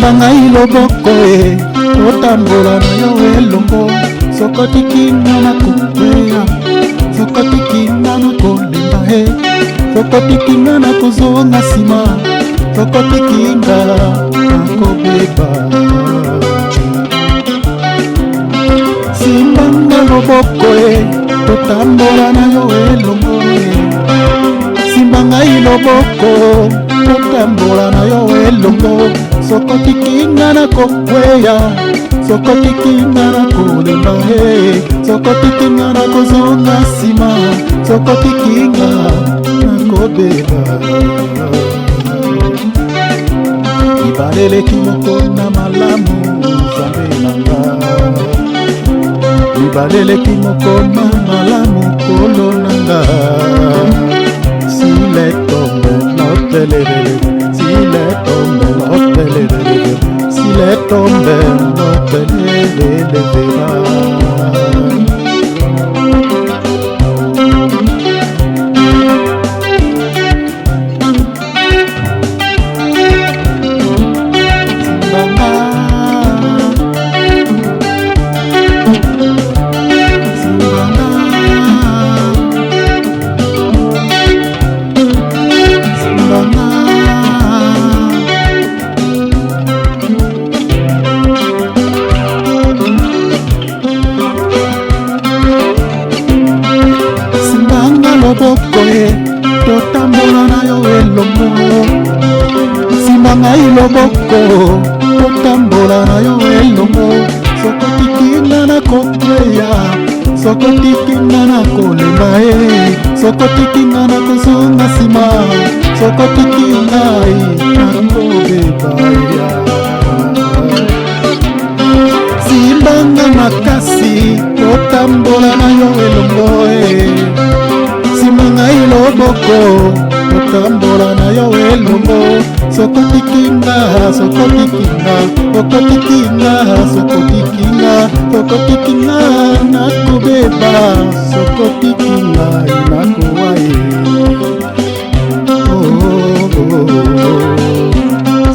simba ngai loboko otambola na yo elongo sokotikinga na kokweya sokotikinga na kolemba sokotikinga na kozonga nsima sokotikinga na kobeba simba nga loboko totambola na yo elongo simba ngai loboko totambola na yo elongo sokotikinga na kokweya sokotikinga na kolemba sokotikinga na kozonga nsima sokotikinga na kobeba libaleleki moko na malamu nzambe nanga libaleleki moko na malamu kolo nanga sile tombe notelelele sile tombe notelelele sile tombe notelelele totambola na yo elongo simba ngai loboko totambola na yo elongo sokotikinga na kokweya sokotikinga na kolemba sokotikinga na kozonga nsima sokotikinga na kobeba simba nga makasi totambola na yo elongo simba ngai loboko totambola na yo elongo sokotikinga sokotikinga sokotikinga sokotikinga sokotikinga na kobeba sokotikinga na kowaye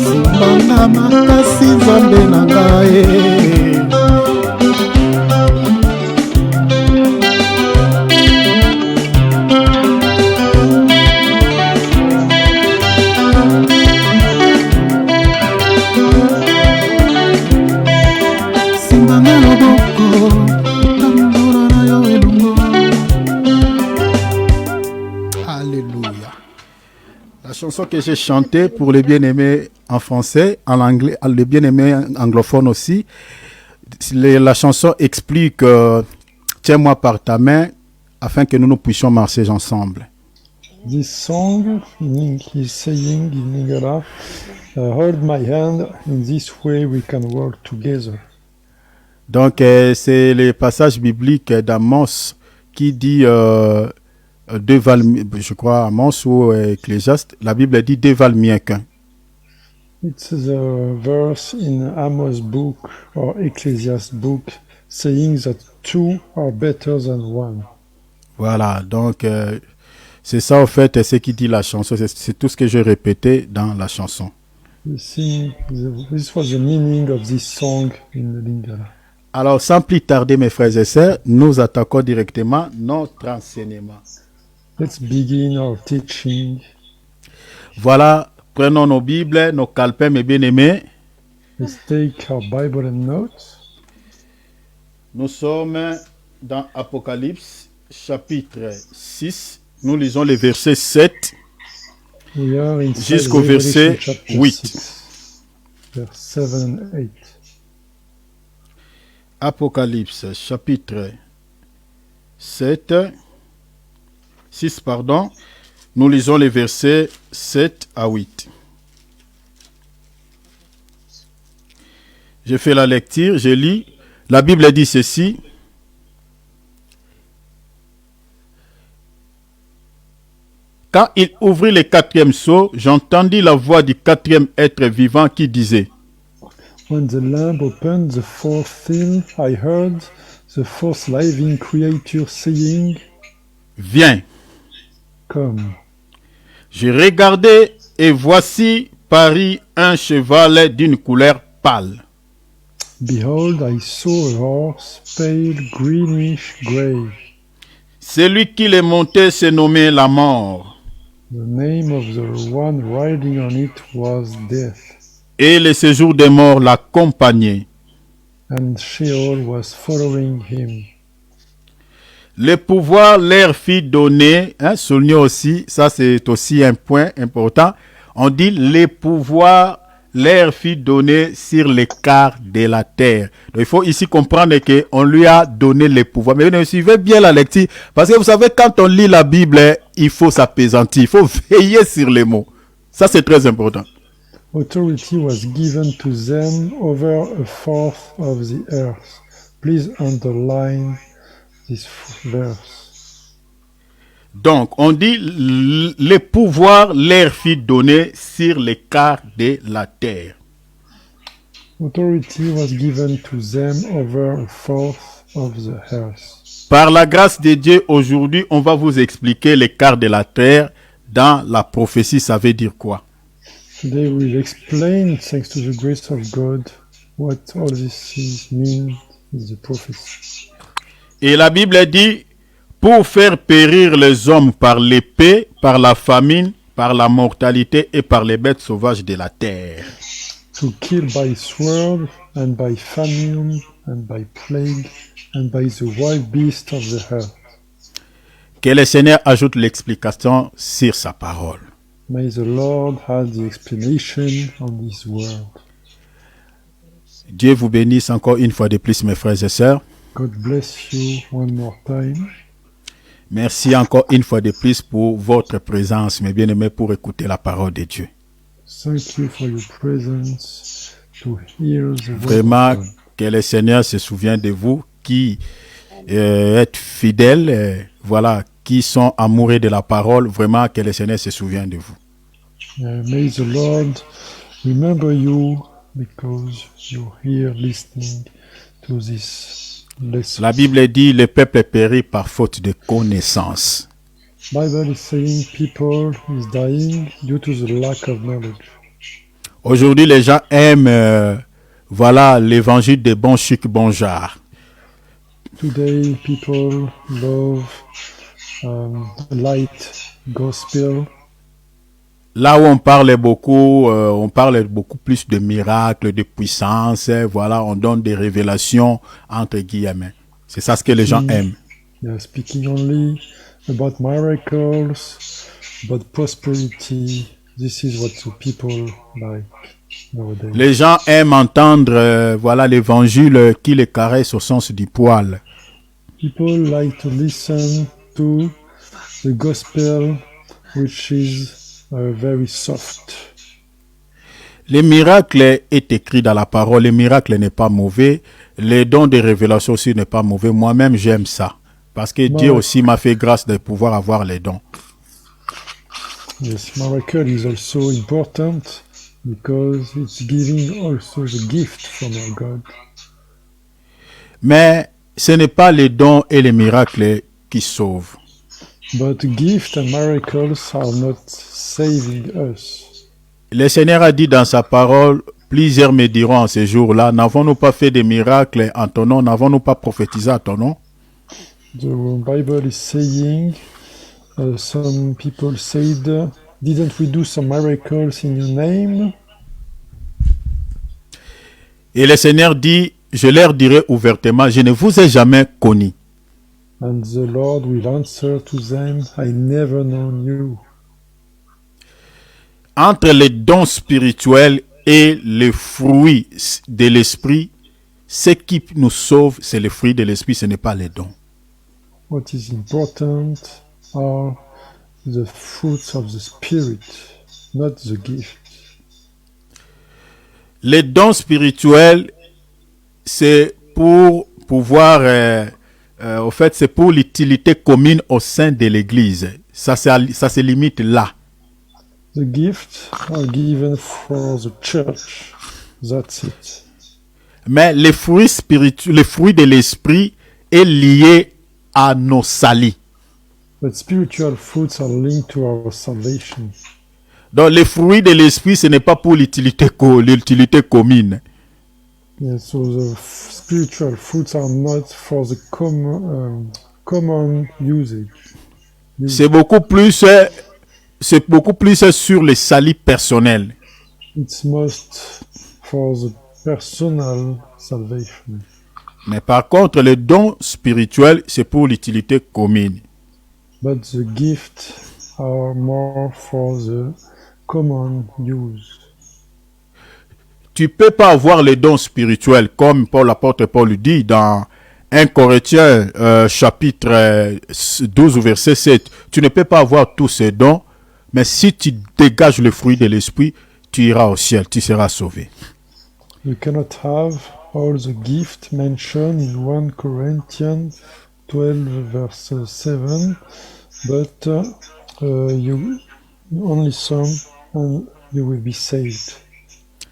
simba nga makasi nzambe na ngai La chanson que j'ai chantée pour les bien-aimés en français, en anglais, les bien-aimés anglophones aussi, la chanson explique tiens-moi par ta main afin que nous puissions marcher ensemble. This song is saying in Lingala, hold my hand, in this way we can work together. Donc c'est le passage biblique d'Amos qui dit je crois Amos ou Ecclésiaste, la Bible dit deux valent mieux qu'un. It's the verse in Amos book or Ecclesiastes book saying that two are better than one. Voilà, donc c'est ça en fait ce qui dit la chanson, c'est tout ce que j'ai répété dans la chanson. This was the meaning of this song in the Lingala. Alors sans plus tarder mes frères et sœurs, nous attaquons directement notre enseignement. Let's begin our teaching. Voilà, prenons nos Bibles, nos calepins, mes bien-aimés. Let's take our Bible and notes. Nous sommes dans Apocalypse, chapitre 6. Nous lisons les versets 7 jusqu'au verset 8. Verse 7 and 8. Apocalypse, chapitre 6, nous lisons les versets 7 à 8. Je fais la lecture, je lis. La Bible dit ceci. Quand il ouvrit le quatrième sceau, j'entendis la voix du quatrième être vivant qui disait: When the Lamb opened the fourth seal, I heard the fourth living creature saying, Viens. Come. Je regardai et voici parut un cheval d'une couleur pâle. Behold, I saw a horse, pale greenish grey. Celui qui le montait se nommait la mort, The name of the one riding on it was Death, et le séjour des morts l'accompagnait. and Sheol was following him. Le pouvoir leur fut donné, soulignez aussi, ça c'est aussi un point important, on dit le pouvoir leur fut donné sur les quarts de la terre. Donc il faut ici comprendre qu'on lui a donné le pouvoir. Mais suivez bien la lecture, parce que vous savez, quand on lit la Bible, il faut s'apaisantir, il faut veiller sur les mots. Ça c'est très important. Authority was given to them over a fourth of the earth. Please underline this verse. Donc, on dit le pouvoir leur fut donné sur les quarts de la terre. Authority was given to them over a fourth of the earth. Par la grâce de Dieu, aujourd'hui, on va vous expliquer les quarts de la terre. Dans la prophétie, ça veut dire quoi? Today we'll explain, thanks to the grace of God, what all this means in the prophecy. Et la Bible dit, pour faire périr les hommes par l'épée, par la famine, par la mortalité et par les bêtes sauvages de la terre. To kill by sword, and by famine, and by plague, and by the wild beasts of the earth. Que le Seigneur ajoute l'explication sur sa parole. May the Lord have the explanation on His word. Dieu vous bénisse encore une fois de plus, mes frères et sœurs. God bless you one more time. Merci encore une fois de plus pour votre présence, mes bien-aimés, pour écouter la parole de Dieu. Thank you for your presence to hear the word Vraiment, of God. que le Seigneur se souvienne de vous qui êtes fidèles, voilà, qui sont amoureux de la parole. Vraiment, que le Seigneur se souvienne de vous. May the Lord remember you because you're here listening to this lesson. La Bible dit, le peuple périt par faute de connaissance. Bible is saying people is dying due to the lack of knowledge. Aujourd'hui, les gens aiment, voilà, l'évangile de bon chic, bon genre. Today people love light gospel. Là où on parle beaucoup plus de miracles, de puissance, voilà, on donne des révélations entre guillemets. C'est ça ce que les gens aiment. They are speaking only about miracles, about prosperity. This is what the people like nowadays. Les gens aiment entendre, voilà, l'évangile qui les caresse au sens du poil. People like to listen to the gospel, which is very soft. Les miracles est écrit dans la parole. Les miracles n'est pas mauvais. Les dons de révélation aussi n'est pas mauvais. Moi-même, j'aime ça. Parce que Dieu aussi m'a fait grâce de pouvoir avoir les dons. Yes, miracle is also important because it's giving also the gift from our God. Mais ce n'est pas les dons et les miracles qui sauvent. But gift and miracles are not saving us. Le Seigneur a dit dans sa parole, plusieurs me diront en ce jour-là, n'avons-nous pas fait des miracles en ton nom, n'avons-nous pas prophétisé à ton nom? The Bible is saying, some people said, didn't we do some miracles in your name? Et le Seigneur dit, je leur dirai ouvertement, je ne vous ai jamais connu. And the Lord will answer to them, I never known you. Entre les dons spirituels et les fruits de l'esprit, ce qui nous sauve, c'est le fruit de l'esprit, ce n'est pas les dons. What is important are the fruits of the Spirit, not the gift. Les dons spirituels, c'est pour pouvoir, au fait, c'est pour l'utilité commune au sein de l'Église. Ça se limite là. The gifts are given for the church. That's it. Mais les fruits spirituels, les fruits de l'esprit est lié à nos salis. But spiritual fruits are linked to our salvation. Donc les fruits de l'esprit, ce n'est pas pour l'utilité commune. Yeah, so the spiritual fruits are not for the common usage. C'est beaucoup plus sur les salis personnels. It's most for the personal salvation. Mais par contre, les dons spirituels, c'est pour l'utilité commune. But the gifts are more for the common use. Tu peux pas avoir les dons spirituels, comme l'apôtre Paul dit dans 1 Corinthiens chapitre 12 verset 7. Tu ne peux pas avoir tous ces dons, mais si tu dégages le fruit de l'esprit, tu iras au ciel, tu seras sauvé. You cannot have all the gifts mentioned in 1 Corinthians 12 verse 7, but you only some and you will be saved.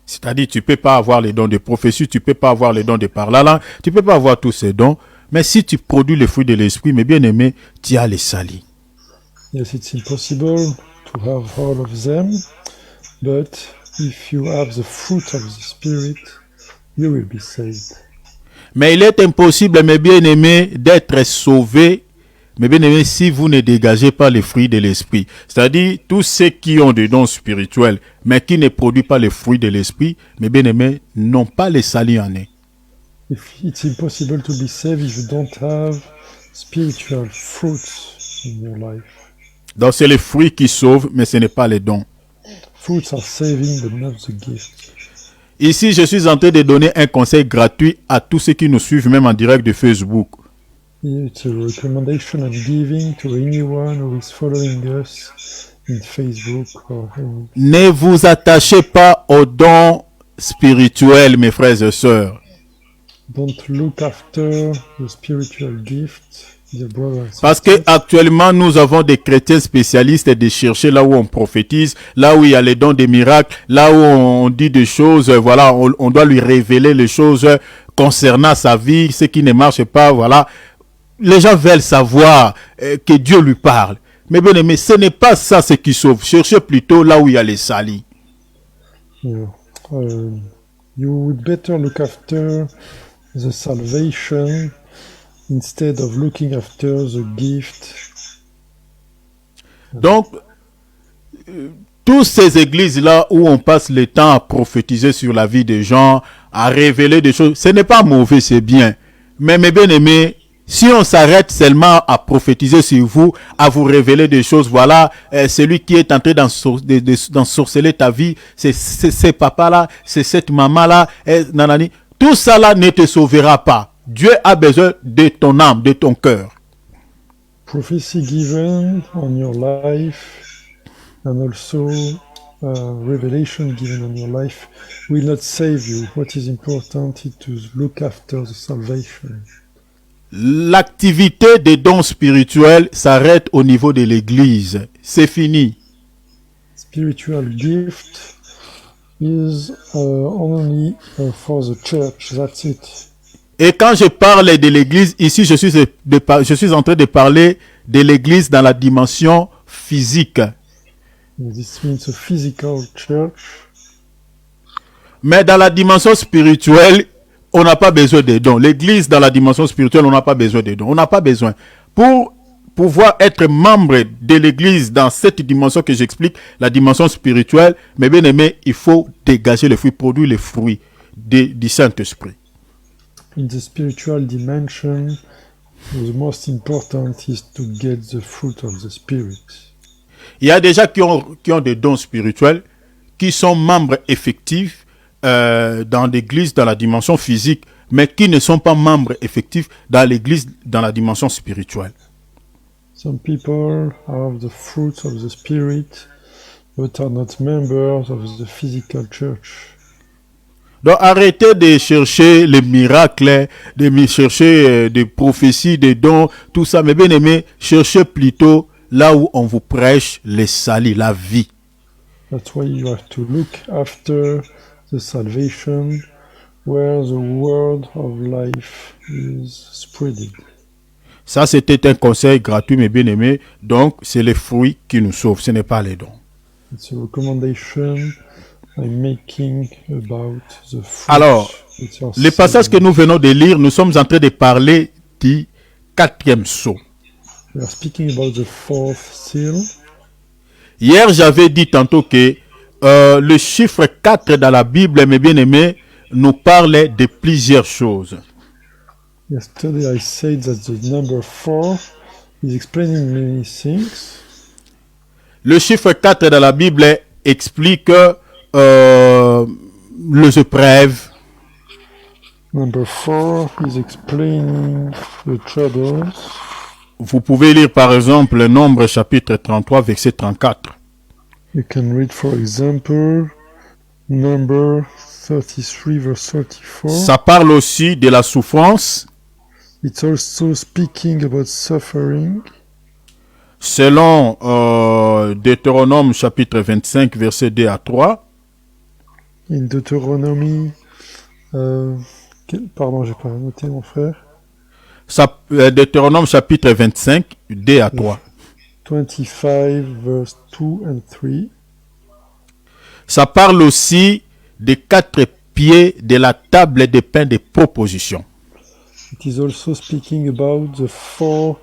C'est-à-dire, tu ne peux pas avoir les dons de prophétie, tu ne peux pas avoir les dons de parler la langue, tu ne peux pas avoir tous ces dons, mais si tu produis le fruit de l'esprit, mes bien-aimés, tu as les salis. Yes, it's impossible to have all of them, but if you have the fruit of the Spirit, you will be saved. Mais il est impossible, mes bien-aimés, d'être sauvés, mes bien-aimés, si vous ne dégagez pas les fruits de l'esprit. C'est-à-dire, tous ceux qui ont des dons spirituels, mais qui ne produisent pas les fruits de l'esprit, mes bien-aimés, n'ont pas les salis en eux. It's impossible to be saved if you don't have spiritual fruits in your life. Donc, c'est les fruits qui sauvent, mais ce n'est pas les dons. Fruits are saving, but not the gift. Ici, je suis en train de donner un conseil gratuit à tous ceux qui nous suivent, même en direct de Facebook. It's a recommendation I'm giving to anyone who is following us in Facebook or any. Ne vous attachez pas aux dons spirituels, mes frères et sœurs. Don't look after the spiritual gift, dear brothers and Parce que actuellement, nous avons des chrétiens spécialistes de chercher là où on prophétise, là où il y a les dons des miracles, là où on dit des choses, voilà, on doit lui révéler les choses concernant sa vie, ce qui ne marche pas, voilà. Les gens veulent savoir que Dieu lui parle. Mais bien aimé, ce n'est pas ça ce qui sauve. Cherchez plutôt là où il y a les salis. Yeah. You would better look after the salvation instead of looking after the gift. Donc, toutes ces églises-là où on passe le temps à prophétiser sur la vie des gens, à révéler des choses, ce n'est pas mauvais, c'est bien. Mais mes bien-aimés, si on s'arrête seulement à prophétiser sur vous, à vous révéler des choses, voilà, celui qui est en train d'ensorceler ta vie, c'est ce papa-là, c'est cette maman-là, nanani. Tout ça là ne te sauvera pas. Dieu a besoin de ton âme, de ton cœur. Prophecy given on your life and also revelation given on your life will not save you. What is important is to look after the salvation. L'activité des dons spirituels s'arrête au niveau de l'église. C'est fini. Spiritual gift is only for the church. That's it. Et quand je parle de l'église, ici je suis en train de parler de l'église dans la dimension physique. This means a physical church. Mais dans la dimension spirituelle, on n'a pas besoin des dons. L'église dans la dimension spirituelle, on n'a pas besoin des dons. On n'a pas besoin. Pour pouvoir être membre de l'église dans cette dimension que j'explique, la dimension spirituelle, mes bien-aimés, il faut dégager les fruits, produire les fruits du Saint-Esprit. In the spiritual dimension, the most important is to get the fruit of the Spirit. Il y a des gens qui ont des dons spirituels, qui sont membres effectifs dans l'église dans la dimension physique, mais qui ne sont pas membres effectifs dans l'église dans la dimension spirituelle. Some people have the fruits of the Spirit, but are not members of the physical church. Donc arrêtez de chercher les miracles, de chercher des prophéties, des dons, tout ça. Mais bien aimé, cherchez plutôt là où on vous prêche les salis, la vie. That's why you have to look after the salvation where the word of life is spreading. Ça, c'était un conseil gratuit, mes bien-aimés. Donc, c'est les fruits qui nous sauvent, ce n'est pas les dons. It's a recommendation I'm making about the fruit. Alors, les passages que nous venons de lire, nous sommes en train de parler du 4e sceau. We are speaking about the fourth seal. Hier, j'avais dit tantôt que le chiffre 4 dans la Bible, mes bien-aimés, nous parle de plusieurs choses. Yesterday I said that the number 4 is explaining many things. Le chiffre 4 dans la Bible explique les épreuves. Number 4 is explaining the troubles. Vous pouvez lire par exemple Nombre chapitre 33 verset 34. You can read for example Number 33 verse 34. Ça parle aussi de la souffrance. It's also speaking about suffering. Selon Deutéronome chapitre 25 verset 2 à 3. In Deutéronomie, pardon, j'ai pas noté mon frère. Deutéronome chapitre 25, 2 à 3. 25 verse 2 and 3. Ça parle aussi des 4 pieds de la table des pains de proposition. It is also speaking about the 4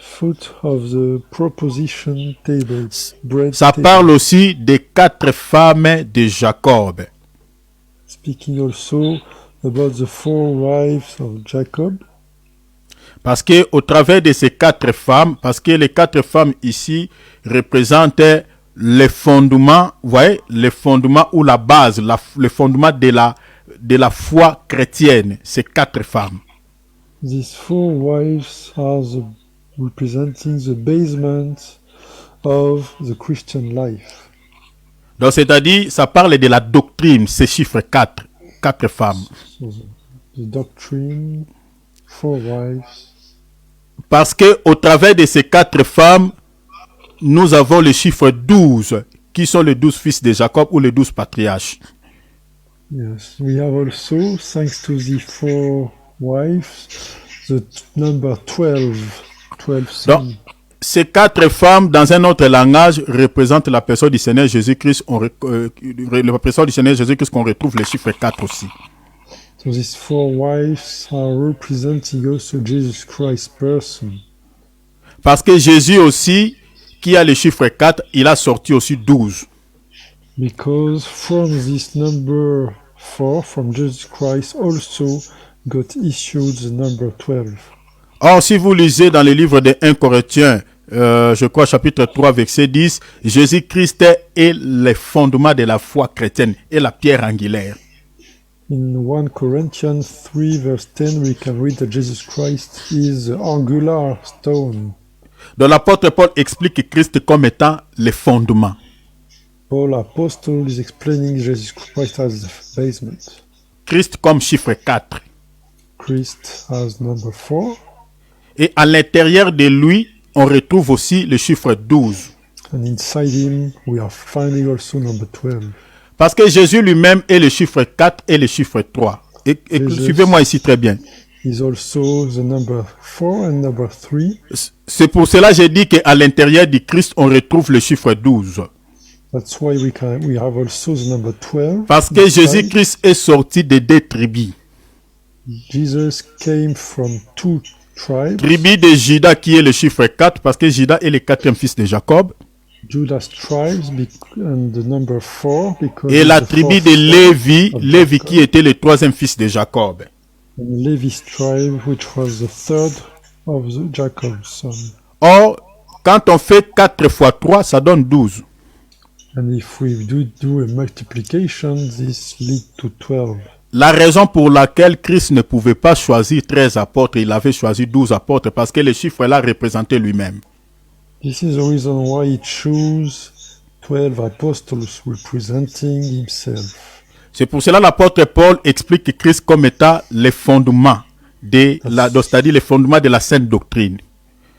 foot of the proposition table. Ça parle aussi des 4 femmes de Jacob. Speaking also about the 4 wives of Jacob. Parce que au travers de ces 4 femmes, parce que les 4 femmes ici représentent les fondements, vous voyez, les fondements ou la base, le fondement de la foi chrétienne, ces 4 femmes. These 4 wives are representing the basement of the Christian life. Donc c'est-à-dire, ça parle de la doctrine, ces chiffres 4 femmes. So the doctrine, 4 wives. Parce que au travers de ces 4 femmes, nous avons le chiffre 12, qui sont les 12 fils de Jacob ou les 12 patriarches. Yes, we have also, thanks to the 4 wives, the number 12 sons. Donc, ces 4 femmes, dans un autre langage, représentent la personne du Seigneur Jésus-Christ. La personne du Seigneur Jésus-Christ qu'on retrouve le chiffre 4 aussi. So these 4 wives are representing also Jesus Christ's person. Parce que Jésus aussi, qui a le chiffre 4, il a sorti aussi 12. Because from this number 4, from Jesus Christ also got issued the number 12. Or, si vous lisez dans le livre de 1 Corinthiens, je crois chapitre 3, verset 10, Jésus-Christ est le fondement de la foi chrétienne et la pierre angulaire. In 1 Corinthians 3 verse 10, we can read that Jesus Christ is the angular stone. Donc l'apôtre Paul explique Christ comme étant le fondement. Paul Apostle is explaining Jesus Christ as the basement. Christ comme chiffre 4. Christ as number 4. Et à l'intérieur de lui, on retrouve aussi le chiffre 12. And inside him, we are finding also number 12. Parce que Jésus lui-même est le chiffre 4 et le chiffre 3. Et suivez-moi ici très bien. Is also the number 4 and number 3. C'est pour cela que j'ai dit qu'à l'intérieur du Christ, on retrouve le chiffre 12. That's why we have also the number 12. Parce que Jésus-Christ est sorti de 2 tribus. Jesus came from 2 tribes. Tribu de Juda qui est le chiffre 4 parce que Juda est le 4e fils de Jacob. Judas tribes and the number 4 because et la tribu de Lévi, Lévi qui était le 3e fils de Jacob. And Levi's tribe, which was the 3rd of Jacob's son. Or, quand on fait 4 fois 3, ça donne 12. And if we do a multiplication, this leads to 12. La raison pour laquelle Christ ne pouvait pas choisir 13 apôtres, il avait choisi 12 apôtres parce que le chiffre là représentait lui-même. This is the reason why he chose 12 apostles representing himself. C'est pour cela que l'apôtre Paul explique Christ comme étant le fondement c'est-à-dire le fondement de la sainte doctrine.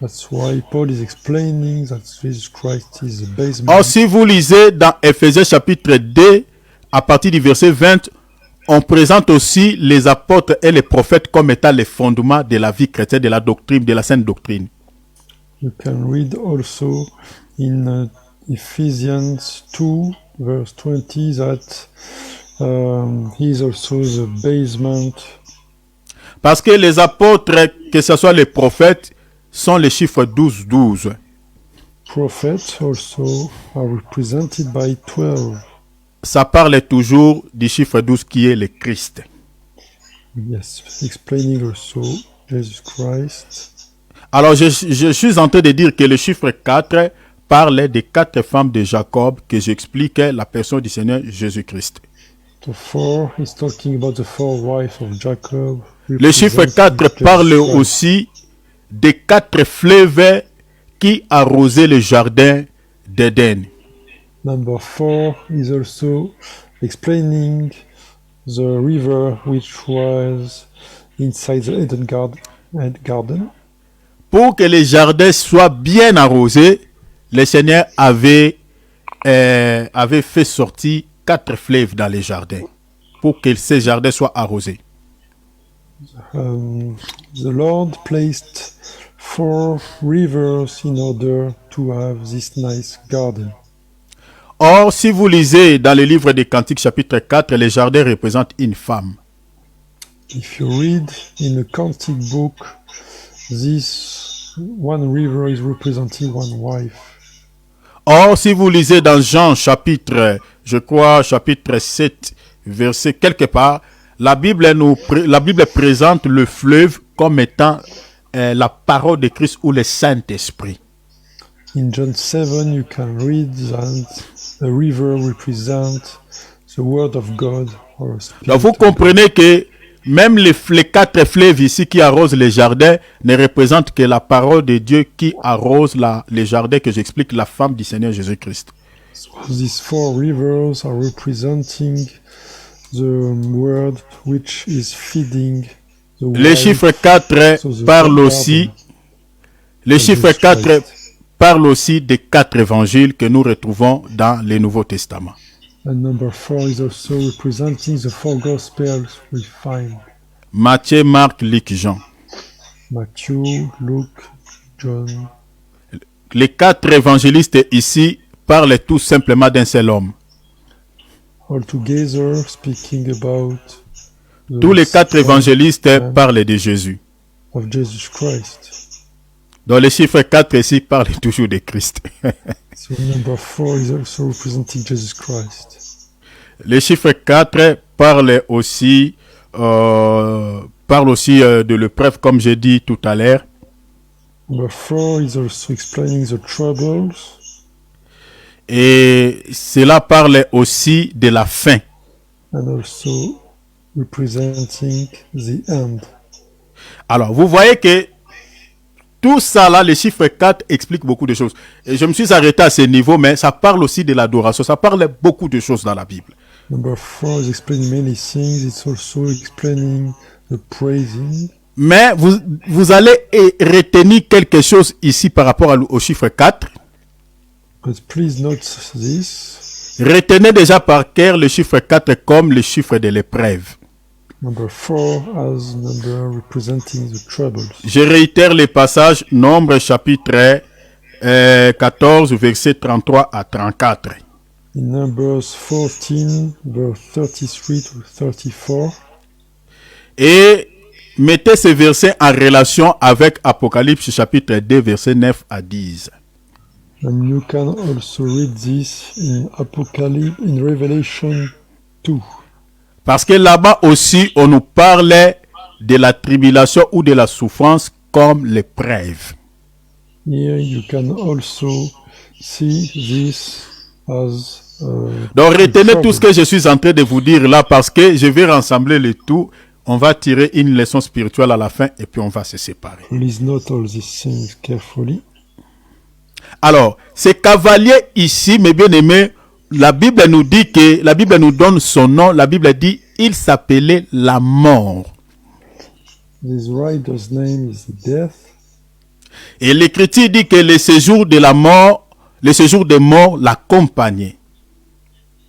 That's why Paul is explaining that Jesus Christ is the basement. Or, si vous lisez dans Ephésiens chapitre 2, à partir du verset 20, on présente aussi les apôtres et les prophètes comme étant les fondements de la vie chrétienne, de la doctrine, de la sainte doctrine. You can read also in Ephesians 2, verse 20, that he is also the basement. Parce que les apôtres, que ce soit les prophètes, sont les chiffres 12-12. Prophets also are represented by 12. Ça parle toujours du chiffre 12 qui est le Christ. Yes, explaining also Jesus Christ. Alors je suis en train de dire que le chiffre 4 parle des 4 femmes de Jacob que j'expliquais la personne du Seigneur Jésus-Christ. The 4 is talking about the 4 wives of Jacob. Le chiffre 4 parle aussi des 4 fleuves qui arrosaient le jardin d'Éden. Number 4 is also explaining the river which was inside the Eden garden. Pour que les jardins soient bien arrosés, le Seigneur avait fait sortir 4 fleuves dans les jardins pour que ces jardins soient arrosés. The Lord placed 4 rivers in order to have this nice garden. Or, si vous lisez dans le livre des Cantiques chapitre 4, les jardins représentent une femme. If you read in the Cantic book, this one river is representing one wife. Or, si vous lisez dans Jean chapitre 7, verset quelque part, la Bible présente le fleuve comme étant la parole de Christ ou le Saint-Esprit. In John 7, you can read that the river represents the word of God. Or spirit. Donc vous comprenez que même les 4 fleuves ici qui arrosent les jardins ne représentent que la parole de Dieu qui arrose les jardins que j'explique, la femme du Seigneur Jésus-Christ. So these 4 rivers are representing the word which is feeding the Les chiffres 4 parlent aussi. Les chiffres 4 parlent aussi des 4 évangiles que nous retrouvons dans le Nouveau Testament. And number 4 is also representing the 4 Gospels we find. Matthieu, Marc, Luc, Jean. Matthew, Luke, John. Les 4 évangélistes ici parlent tout simplement d'un seul homme. All together speaking about Tous les 4 évangélistes parlent de Jésus. Of Jesus Christ. Donc les chiffres 4 ici parlent toujours de Christ. So number 4 is also representing Jesus Christ. Les chiffres 4 parlent aussi de l'épreuve, comme j'ai dit tout à l'heure. Number 4 is also explaining the troubles. Et cela parle aussi de la fin. And also representing the end. Alors, vous voyez que tout ça là, les chiffres 4 expliquent beaucoup de choses. Et je me suis arrêté à ce niveau, mais ça parle aussi de l'adoration. Ça parle beaucoup de choses dans la Bible. Number 4 is explaining many things. It's also explaining the praising. Mais vous allez retenir quelque chose ici par rapport au chiffre 4. But please note this. Retenez déjà par cœur le chiffre 4 comme le chiffre de l'épreuve. Number 4 as number representing the troubles. Je réitère les passages, Nombre chapitre 14, versets 33 à 34. In Numbers 14, verse 33 to 34. Et mettez ces versets en relation avec Apocalypse chapitre 2, versets 9 à 10. And you can also read this in Apocalypse, in Revelation 2. Parce que là-bas aussi, on nous parlait de la tribulation ou de la souffrance comme l'épreuve. Here you can also see this as donc retenez tout ce que je suis en train de vous dire là, parce que je vais rassembler le tout. On va tirer une leçon spirituelle à la fin et puis on va se séparer. Please note all these things carefully. Alors, ces cavaliers ici, mes bien-aimés, la Bible nous dit que, la Bible nous donne son nom, la Bible dit, il s'appelait la mort. This rider's name is Death. Et l'Écriture dit que le séjour de la mort, le séjour des morts l'accompagnait.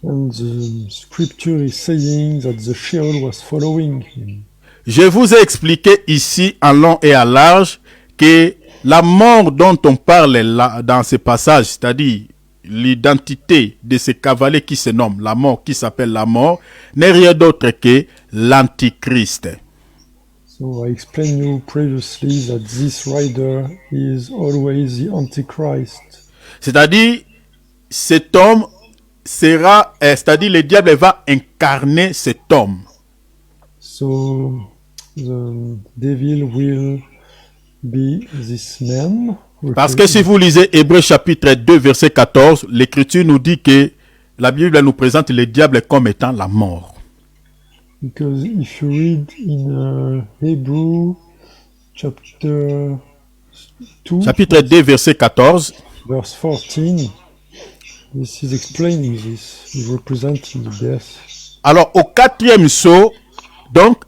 And the scripture is saying that the Sheol was following him. Je vous ai expliqué ici en long et en large que la mort dont on parle là, dans ce passage, c'est-à-dire l'identité de ce cavalier qui se nomme la mort, qui s'appelle la mort, n'est rien d'autre que l'Antichrist. So I explained you previously that this rider is always the Antichrist. C'est-à-dire, cet homme sera, c'est-à-dire le diable va incarner cet homme. So the devil will be this man. Parce que si vous lisez Hébreux chapitre 2 verset 14, l'écriture nous dit que la Bible nous présente le diable comme étant la mort. Because if you read in Hebrew chapter 2, Chapitre 2 verset 14, verse 14, this is explaining this, is representing the death. alors au quatrième sceau, donc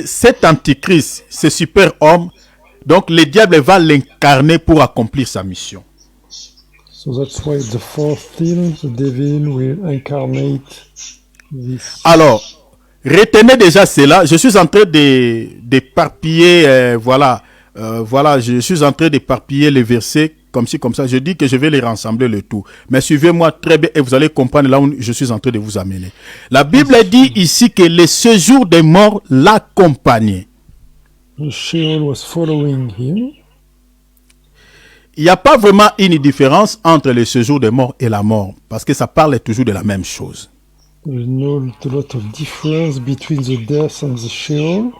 cet antichrist, ce super-homme, donc le diable va l'incarner pour accomplir sa mission. So that's why the fourth seal, the devil will incarnate this. Alors, retenez déjà cela. Je suis en train d'éparpiller, voilà, je suis en train d'éparpiller les versets comme ci, comme ça. Je dis que je vais les rassembler le tout. Mais suivez-moi très bien et vous allez comprendre là où je suis en train de vous amener. La Bible dit ici que le séjour des morts l'accompagnait. The Sheol was following him. Il n'y a pas vraiment une différence entre le séjour des morts et la mort, parce que ça parle toujours de la même chose. There's not a lot of difference between the death and the Sheol.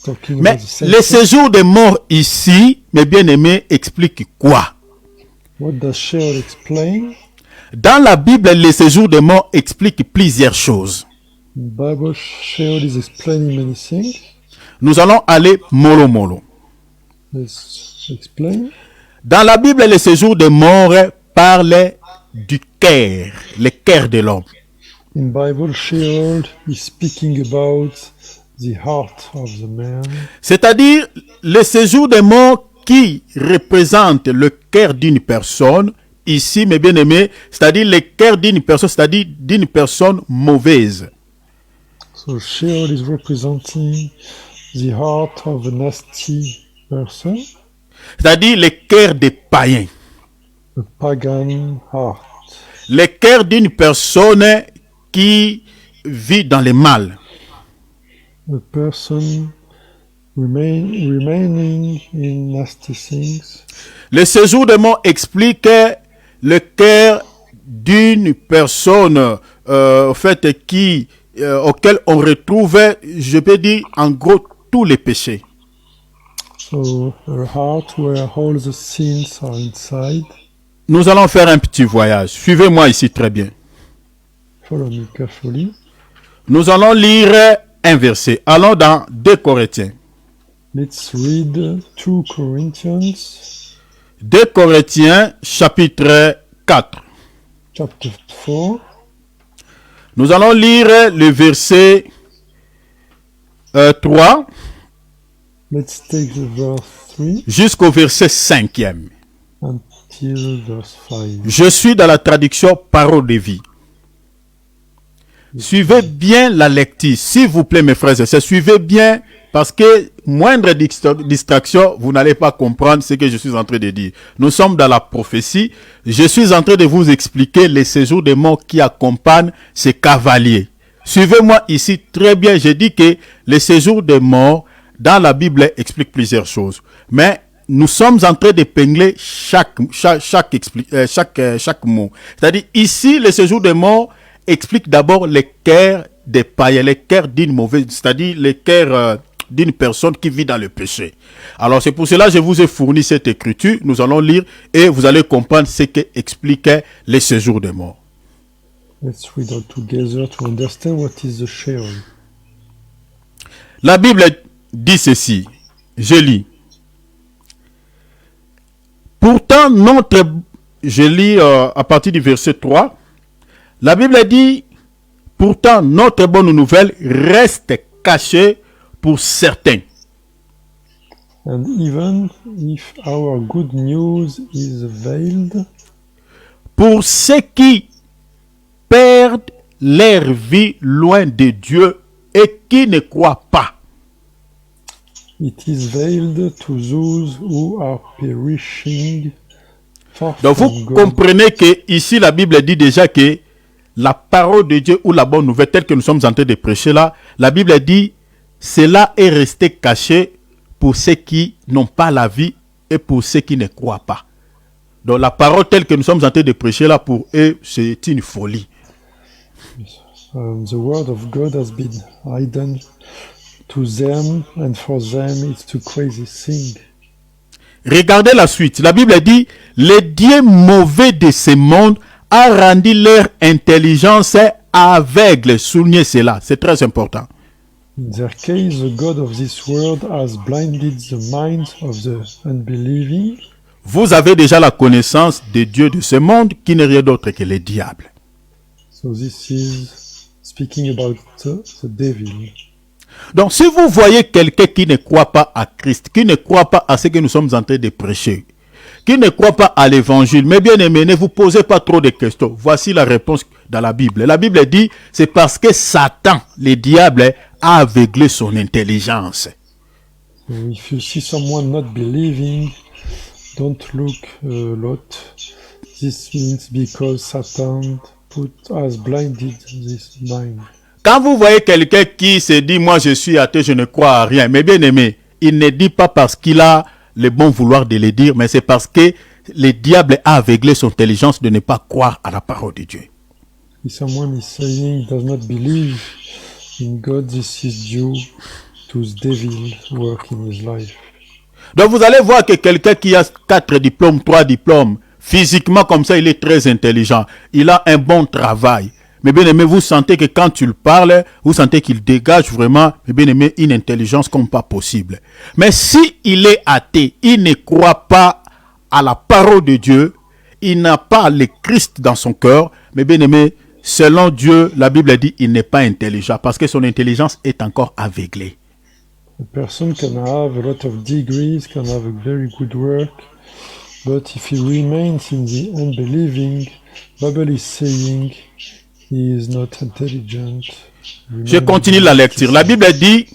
Talking Mais about the same le thing. séjour des morts ici, mes bien-aimés, explique quoi? What does Sheol explain? Dans la Bible, le séjour des morts explique plusieurs choses. The Bible, Sheol is explaining many things. Nous allons aller mollo mollo. Let's explain. Dans la Bible, le séjour des morts parle du cœur, le cœur de l'homme. In Bible, Sheol is speaking about the heart of the man. C'est-à-dire, le séjour des morts qui représente le cœur d'une personne, ici, mes bien-aimés, c'est-à-dire le cœur d'une personne, c'est-à-dire d'une personne mauvaise. So Sheol is representing the heart of a nasty person, C'est-à-dire le cœur des païens. a pagan heart. Le cœur d'une personne qui vit dans le mal. A person remaining in nasty things. Le séjour des morts explique le cœur d'une personne au fait, auquel on retrouve, je peux dire, en gros, tous les péchés. So a heart where all the sins are inside. Nous allons faire un petit voyage. Suivez-moi ici très bien. Follow me carefully. Nous allons lire un verset. Allons dans 2 Corinthiens. Let's read 2 Corinthians 2 Corinthiens, chapitre 4. chapter 4. Nous allons lire le verset 3 Let's take the verse 3 jusqu'au verset 5e. until verse 5. Je suis dans la traduction Parole de vie. Suivez bien la lecture, s'il vous plaît, mes frères et sœurs. Suivez bien, parce que moindre distraction, vous n'allez pas comprendre ce que je suis en train de dire. Nous sommes dans la prophétie. Je suis en train de vous expliquer les séjours des morts qui accompagnent ces cavaliers. Suivez-moi ici très bien. Je dis que les séjours des morts, dans la Bible, expliquent plusieurs choses. Mais nous sommes en train d'épingler chaque mot. C'est-à-dire, ici, le séjour des morts explique d'abord le cœur des païens, le cœur d'une mauvaise, c'est-à-dire le cœur d'une personne qui vit dans le péché. Alors c'est pour cela que je vous ai fourni cette écriture. Nous allons lire et vous allez comprendre ce qu'expliquait le séjour des morts. Let's read all together to understand what is the Sheol. La Bible dit ceci. Je lis. Pourtant, je lis à partir du verset 3. La Bible dit, pourtant, notre bonne nouvelle reste cachée pour certains. And even if our good news is veiled, Pour ceux qui perdent leur vie loin de Dieu et qui ne croient pas. it is veiled to those who are perishing far Donc vous from God. comprenez que ici la Bible dit déjà que la parole de Dieu ou la bonne nouvelle telle que nous sommes en train de prêcher là, la Bible dit cela est resté caché pour ceux qui n'ont pas la vie et pour ceux qui ne croient pas. Donc la parole telle que nous sommes en train de prêcher là, pour eux, c'est une folie. The word of God has been hidden to them, and for them it's too crazy thing. Regardez la suite. La Bible dit, les dieux mauvais de ce monde a rendu leur intelligence aveugle. Soulignez cela, c'est très important. In their case, the God of this world has blinded the minds of the unbelieving. Vous avez déjà la connaissance des dieux de ce monde qui n'est rien d'autre que les diables. So this is speaking about the devil. Donc si vous voyez quelqu'un qui ne croit pas à Christ, qui ne croit pas à ce que nous sommes en train de prêcher, qui ne croit pas à l'évangile, mais bien aimé, ne vous posez pas trop de questions. Voici la réponse dans la Bible. La Bible dit, c'est parce que Satan, le diable, a aveuglé son intelligence. So if you see someone not believing, don't look a lot. This means because Satan has blinded this mind. Quand vous voyez quelqu'un qui se dit, moi je suis athée, je ne crois à rien, mais bien aimé, il ne dit pas parce qu'il a le bon vouloir de le dire, mais c'est parce que le diable a aveuglé son intelligence de ne pas croire à la parole de Dieu. If someone is saying he does not believe in God, this is due to the devil work in his life. Donc vous allez voir que quelqu'un qui a 4 diplômes, 3 diplômes, physiquement comme ça, il est très intelligent, il a un bon travail. Mais bien aimé, vous sentez que quand tu le parles, vous sentez qu'il dégage vraiment, mais bien aimé, une intelligence comme pas possible. Mais si il est athée, il ne croit pas à la parole de Dieu, il n'a pas le Christ dans son cœur, mais bien aimé, selon Dieu, la Bible dit, il n'est pas intelligent parce que son intelligence est encore aveuglée. A person can have a lot of degrees, can have a very good work, but if he remains in the unbelieving, Bible is saying he is not intelligent. Je continue la lecture. La Bible dit,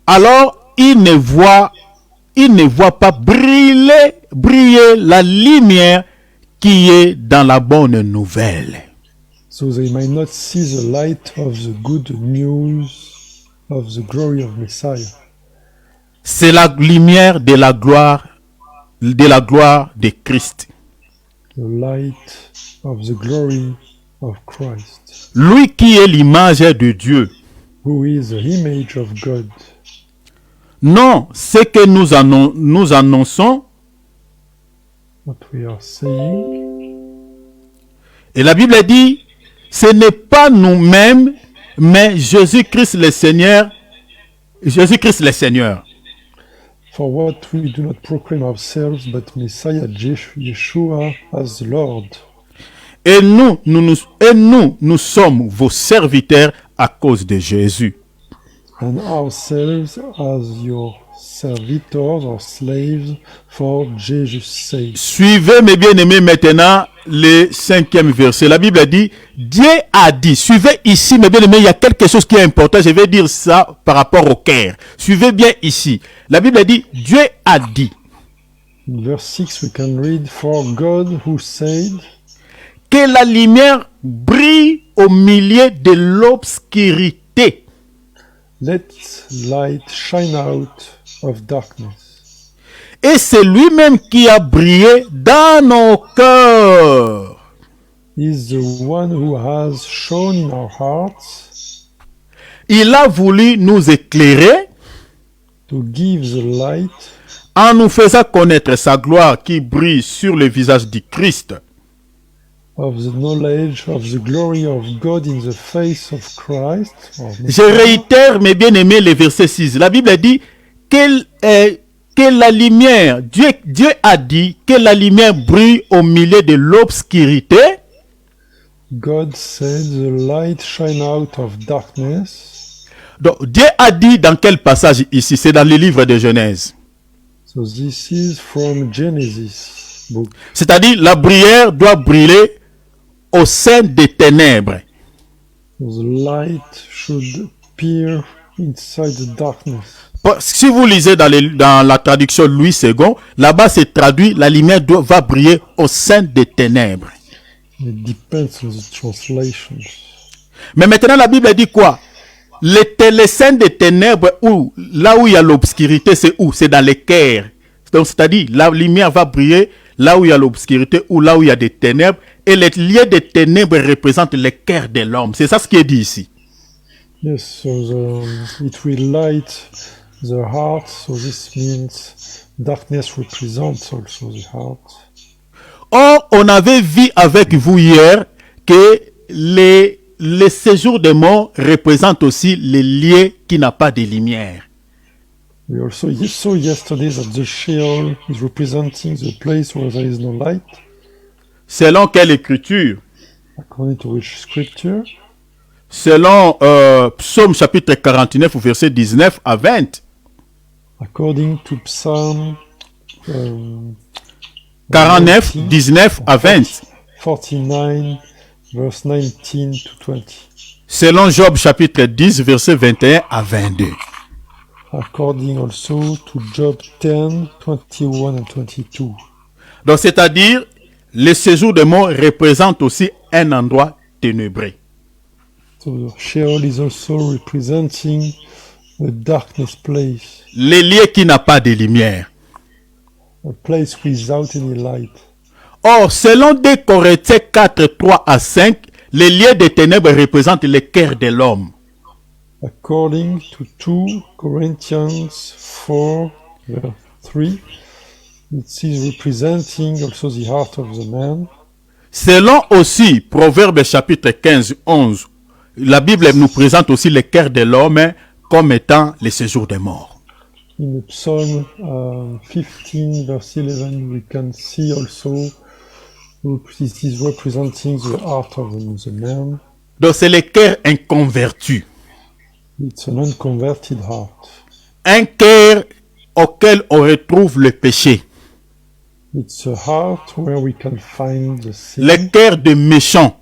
alors il ne voit pas briller la lumière qui est dans la bonne nouvelle. So they might not see the light of the good news of the glory of Messiah. C'est la lumière de la gloire de Christ. The light of the glory of Christ, Lui qui est l'image de Dieu. who is the image of God. Non, ce que nous annonçons, What we are saying, et la Bible dit, ce n'est pas nous-mêmes, mais Jésus-Christ le Seigneur. Jésus-Christ le Seigneur. for what we do not proclaim ourselves, but Messiah Yeshua as the Lord. Et nous sommes vos serviteurs à cause de Jésus. And ourselves as your servitors or slaves for Jesus' sake. Suivez mes bien-aimés maintenant le 5e verset. La Bible dit, Dieu a dit, suivez ici mes bien-aimés, il y a quelque chose qui est important, je vais dire ça par rapport au cœur. Suivez bien ici. La Bible dit, Dieu a dit In verse 6 we can read, for God who said, que la lumière brille au milieu de l'obscurité. let light shine out of darkness. Et c'est lui-même qui a brillé dans nos cœurs. Is the one who has shone in our hearts Il a voulu nous éclairer to give the light en nous faisant connaître sa gloire qui brille sur le visage du Christ. of the knowledge of the glory of God in the face of Christ. Je réitère, mes bien-aimés, le verset 6. La Bible dit que la lumière, Dieu a dit que la lumière brille au milieu de l'obscurité. God said the light shine out of darkness. Donc, Dieu a dit dans quel passage ici? C'est dans le livre de Genèse. So this is from Genesis book. C'est-à-dire, la bruyère doit brûler au sein des ténèbres. The light should appear inside the darkness. Si vous lisez dans la traduction Louis II, là-bas c'est traduit la lumière va briller au sein des ténèbres. It depends on the translations. Mais maintenant la Bible dit quoi? Les scènes des ténèbres, là où il y a l'obscurité, c'est où? C'est dans les cœurs. Donc c'est-à-dire la lumière va briller là où il y a l'obscurité ou là où il y a des ténèbres. Et les lieux des ténèbres représentent les cœurs de l'homme. C'est ça ce qui est dit ici. Yes, so it will light the heart, so this means darkness represents also the heart. Or, on avait vu avec vous hier que les séjours des morts représentent aussi les lieux qui n'ont pas de lumière. We also saw yesterday that the Sheol is representing the place where there is no light. Selon quelle écriture? According to which scripture? Selon Psaume chapitre 49, verset 19 à 20. According to Psalm 49, 19 à 20. 49, verse 19 to 20. Selon Job chapitre 10, verset 21 à 22. According also to Job 10, 21 and 22. Donc, c'est-à-dire, le séjour des morts représente aussi un endroit ténébreux. So Sheol is also representing a darkness place. Les lieux qui n'ont pas de lumière. A place without any light. Or, selon 2 Corinthiens 4, 3 à 5, les lieux des ténèbres représentent le cœur de l'homme. According to 2 Corinthians 4, verse 3, it is representing also the heart of the man. Selon aussi Proverbes chapitre 15, 11, la Bible nous présente aussi le cœur de l'homme comme étant le séjour des morts. In Psalm 15, verse 11, we can see also it is representing the heart of the man. Donc c'est le cœur inconverti. It's an unconverted heart. Un cœur auquel on retrouve le péché. It's a heart where we can find the sin. Le cœur de méchants.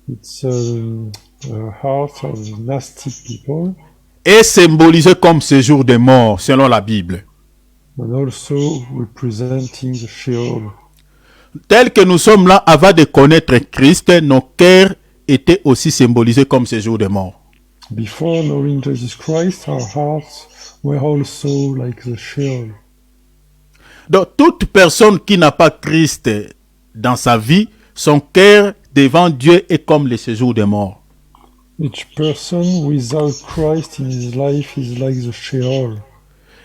It's a heart of nasty people. Est symbolisé comme séjour des morts, selon la Bible. And also representing the Sheol. Tel que nous sommes là avant de connaître Christ, nos cœurs étaient aussi symbolisés comme séjour des morts. Before knowing Jesus Christ, our hearts were also like the Sheol. Donc toute personne qui n'a pas Christ dans sa vie, son cœur devant Dieu est comme le séjour des morts. Each person without Christ in his life is like the Sheol.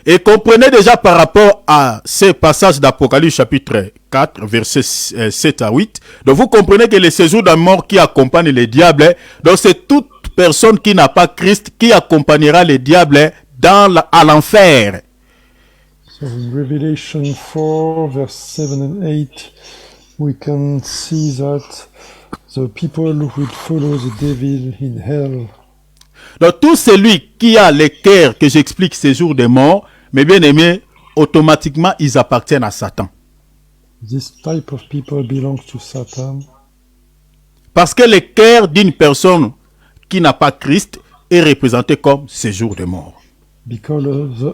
Et comprenez déjà par rapport à ces passages d'Apocalypse chapitre 4, versets 7 à 8. Donc vous comprenez que le séjour de mort qui accompagne le diable, donc c'est toute personne qui n'a pas Christ qui accompagnera le diable à l'enfer. So in Revelation 4, verse 7 and 8, we can see that the people will follow the devil in hell. Donc tout celui qui a le cœur que j'explique ces jours de mort, mes bien-aimés, automatiquement ils appartiennent à Satan. This type of people belongs to Satan. Parce que le cœur d'une personne qui n'a pas Christ est représenté comme séjour de mort. Because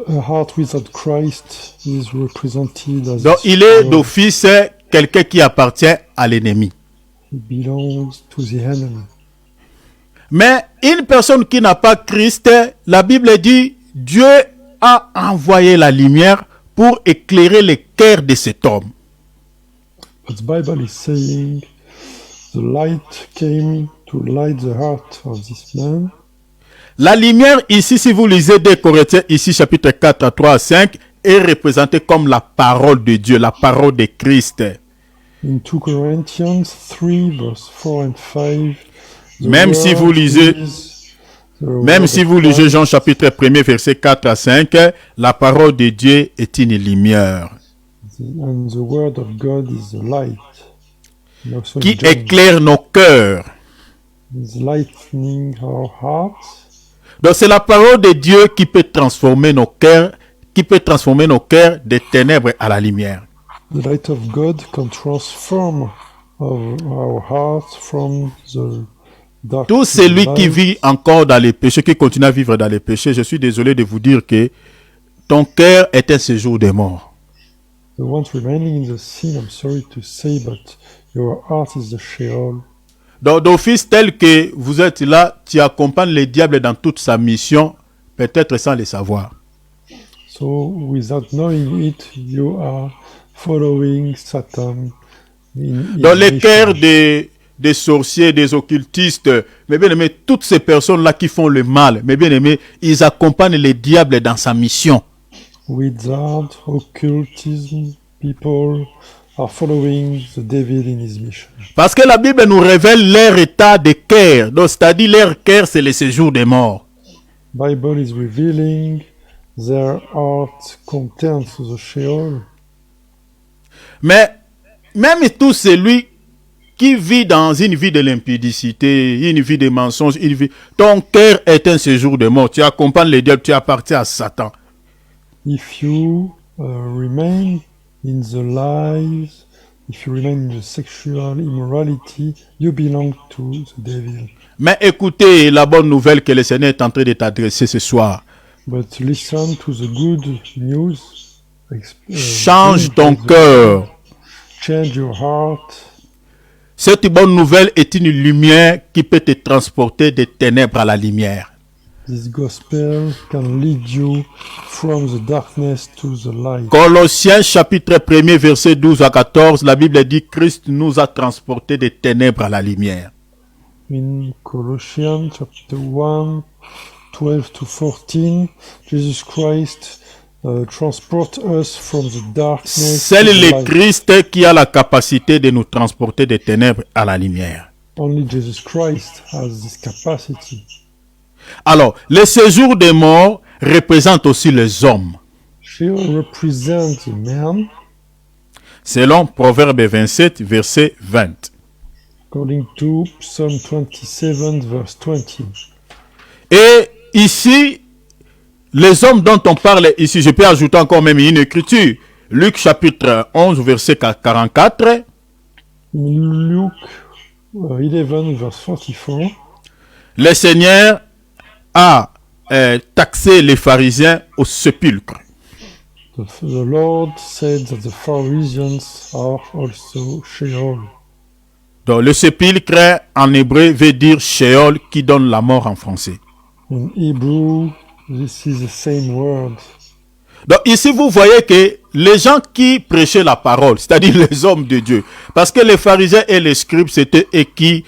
a heart without Christ is represented as Donc il est d'office quelqu'un qui appartient à l'ennemi. It belongs to the enemy. Mais une personne qui n'a pas Christ, la Bible dit, Dieu a envoyé la lumière pour éclairer le cœur de cet homme. But the Bible is saying the light came to light the heart of this man. La lumière ici, si vous lisez 2 Corinthiens, ici chapitre 4 à 3 à 5, est représentée comme la parole de Dieu, la parole de Christ. In 2 Corinthians 3, verse 4 and 5, Même si vous lisez Jean chapitre 1 verset 4 à 5, la parole de Dieu est une lumière and the word of God is the light. qui éclaire nos cœurs. It's lightening our hearts. Donc c'est la parole de Dieu qui peut transformer nos cœurs, des ténèbres à la lumière. The light of God can transform our hearts from the Tout darkness celui qui light. vit encore dans les péchés, qui continue à vivre dans les péchés, je suis désolé de vous dire que ton cœur est un séjour des morts. The ones remaining in the sin, I'm sorry to say, but your heart is the Sheol. Donc, d'office tel que vous êtes là, tu accompagnes le diable dans toute sa mission, peut-être sans le savoir. So, without knowing it, you are following Satan in Dans his les cœurs mission. des sorciers, des occultistes, mes bien-aimés, toutes ces personnes-là qui font le mal, mes bien-aimés, ils accompagnent le diable dans sa mission. Wizard, occultism, people are following the devil in his mission. Parce que la Bible nous révèle leur état de cœur. Donc, c'est-à-dire leur cœur, c'est le séjour des morts. Bible is revealing their heart content to the Sheol. Mais même tout celui qui vit dans une vie de l'impudicité, une vie de mensonges, ton cœur est un séjour de mort. Tu accompagnes le diable, tu appartiens à Satan. If you remain in the lies, if you remain in the sexual immorality, you belong to the devil. Mais écoutez la bonne nouvelle que le Seigneur est en train de t'adresser ce soir. But listen to the good news. Change ton bring the- cœur. Change your heart. Cette bonne nouvelle est une lumière qui peut te transporter des ténèbres à la lumière. This gospel can lead you from the darkness to the light. Colossiens chapitre 1er verset 12 à 14, la Bible dit Christ nous a transportés des ténèbres à la lumière. In Colossians chapter 1, 12 to 14, Jesus Christ transport us from the darkness C'est to the le light. Christ qui a la capacité de nous transporter des ténèbres à la lumière. Only Jesus Christ has this capacity. Alors, le séjour des morts représente aussi les hommes. Sheol represents the man, Selon Proverbe 27, verset 20. according to Psalm 27, verse 20. Et ici, les hommes dont on parle ici, je peux ajouter encore même une écriture. Luc chapitre 11, verset 44. In Luke 11, verse 44, Le Seigneur a taxé les pharisiens au sépulcre. the Lord said that the Pharisees are also Sheol. Donc le sépulcre en hébreu veut dire Sheol qui donne la mort en français. In Hebrew, this is the same word. Donc ici vous voyez que les gens qui prêchaient la parole, c'est-à-dire les hommes de Dieu, parce que les pharisiens et les scribes c'était eux qui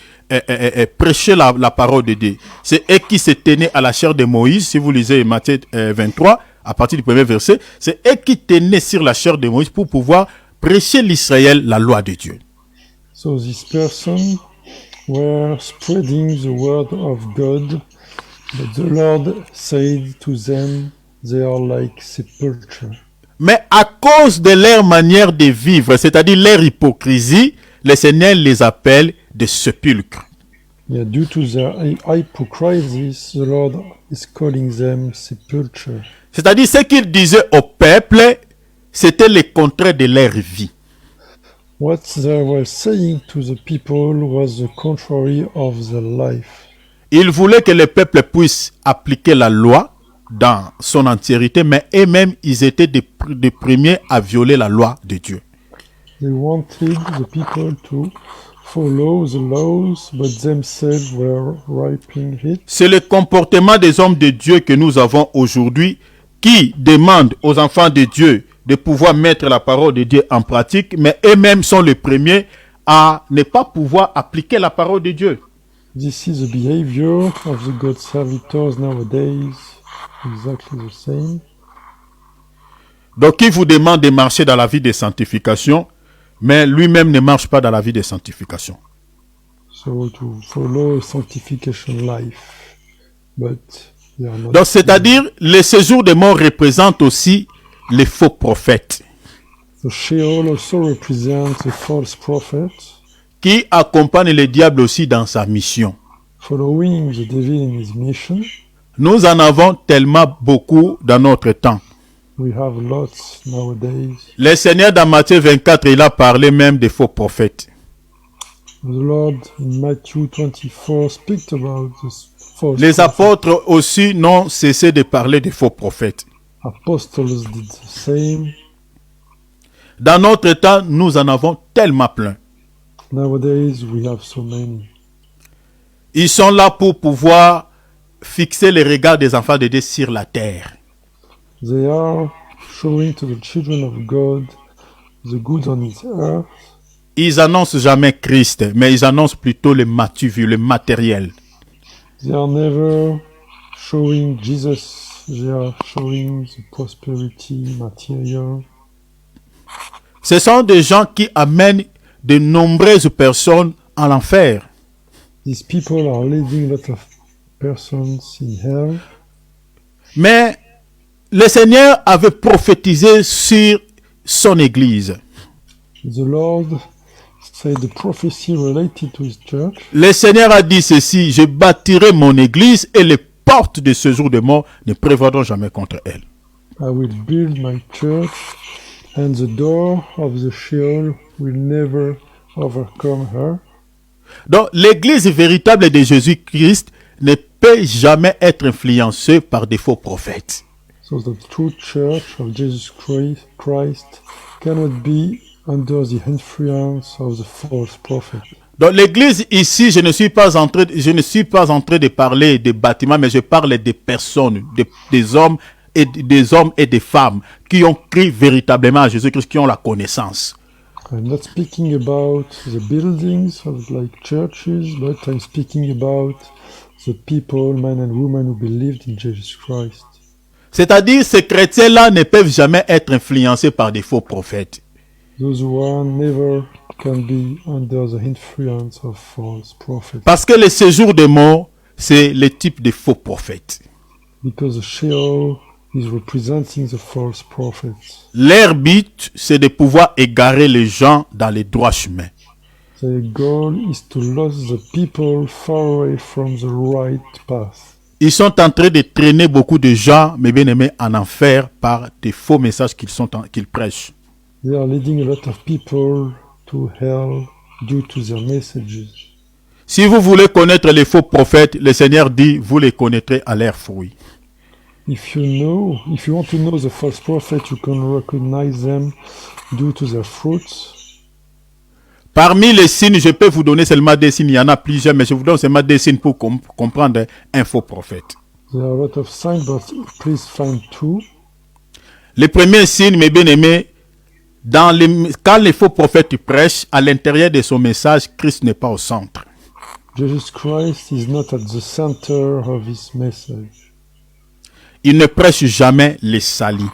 prêchaient la parole de Dieu. C'est eux qui se tenaient à la chair de Moïse, si vous lisez Matthieu 23, à partir du premier verset, c'est eux qui tenaient sur la chair de Moïse pour pouvoir prêcher l'Israël la loi de Dieu. So this person were spreading the word of God, but the Lord said to them, they are like sepulchre. Mais à cause de leur manière de vivre, c'est-à-dire leur hypocrisie, le Seigneur les appelle des sépulcres. Yeah, due to their hypocrisy, the Lord is calling them sepulchre. C'est-à-dire ce qu'ils disaient au peuple, c'était le contraire de leur vie. What they were saying to the people was the contrary of their life. Ils voulaient que le peuple puisse appliquer la loi dans son entièreté, mais eux-mêmes, ils étaient des premiers à violer la loi de Dieu. They wanted the people to follow the laws, but themselves were raping it. C'est le comportement des hommes de Dieu que nous avons aujourd'hui qui demandent aux enfants de Dieu de pouvoir mettre la parole de Dieu en pratique, mais eux-mêmes sont les premiers à ne pas pouvoir appliquer la parole de Dieu. This is the behavior of the God servitors nowadays, exactly the same. Donc, il vous demande de marcher dans la vie de sanctification, mais lui-même ne marche pas dans la vie de sanctification. So to follow a sanctification life, but they are not. Donc, c'est-à-dire, le séjour des morts représente aussi les faux prophètes The Sheol also represents the false prophet, qui accompagnent le diable aussi dans sa mission. following the devil in his mission. Nous en avons tellement beaucoup dans notre temps. We have lots nowadays. Le Seigneur dans Matthieu 24, il a parlé même des faux prophètes. The Lord in Matthew 24 speaks about this false Les prophet. apôtres aussi n'ont cessé de parler de faux prophètes. Apostles did the same. Dans notre temps, nous en avons tellement plein. Nowadays, we have so many. Ils sont là pour pouvoir fixer les regards des enfants de Dieu sur la terre. They are showing to the children of God the good on his earth. Ils annoncent jamais Christ, mais ils annoncent plutôt le matu, le matériel. They are never showing Jesus. They are showing the prosperity material. Ce sont des gens qui amènent de nombreuses personnes en l'enfer. These people are leading a lot of persons in hell. Mais le Seigneur avait prophétisé sur son Église. The Lord said the prophecy related to his church. Le Seigneur a dit ceci: je bâtirai mon Église et les portes de ce jour de mort ne prévaudront jamais contre elle. I will build my church, and the door of the Sheol will never overcome her. Donc l'Église véritable de Jésus-Christ ne peut jamais être influencée par des faux prophètes. So the true church of Jesus Christ cannot be under the influence of the false prophet. Dans l'église ici, je ne suis pas en train de parler des bâtiments, mais je parle des personnes, des hommes et des femmes qui ont cru véritablement à Jésus-Christ, qui ont la connaissance. I'm not speaking about the buildings of like churches, but I'm speaking about the people, men and women who believed in Jesus Christ. C'est-à-dire, ces chrétiens-là ne peuvent jamais être influencés par des faux prophètes. Those who are never can be under the influence of false prophets. Parce que le séjour des morts, c'est le type de faux prophètes. Because the Sheol is representing the false prophets. Leur but, c'est de pouvoir égarer les gens dans les droits chemins. The goal is to lose the people far away from the right path. Ils sont en train de traîner beaucoup de gens, mes bien-aimés, en enfer par des faux messages qu'ils prêchent. They are leading a lot of people to hell due to their messages. Si vous voulez connaître les faux prophètes, le Seigneur dit, vous les connaîtrez à leurs fruits. If you want to know the false prophet, you can recognize them due to their fruits. Parmi les signes, je peux vous donner seulement des signes. Il y en a plusieurs, mais je vous donne seulement des signes pour comprendre un faux prophète. There are a lot of signs, but please find two. Le premier signe, mes bien-aimés, quand les faux prophètes prêchent, à l'intérieur de son message, Christ n'est pas au centre. Jesus Christ is not at the center of his message. Il ne prêche jamais les salis.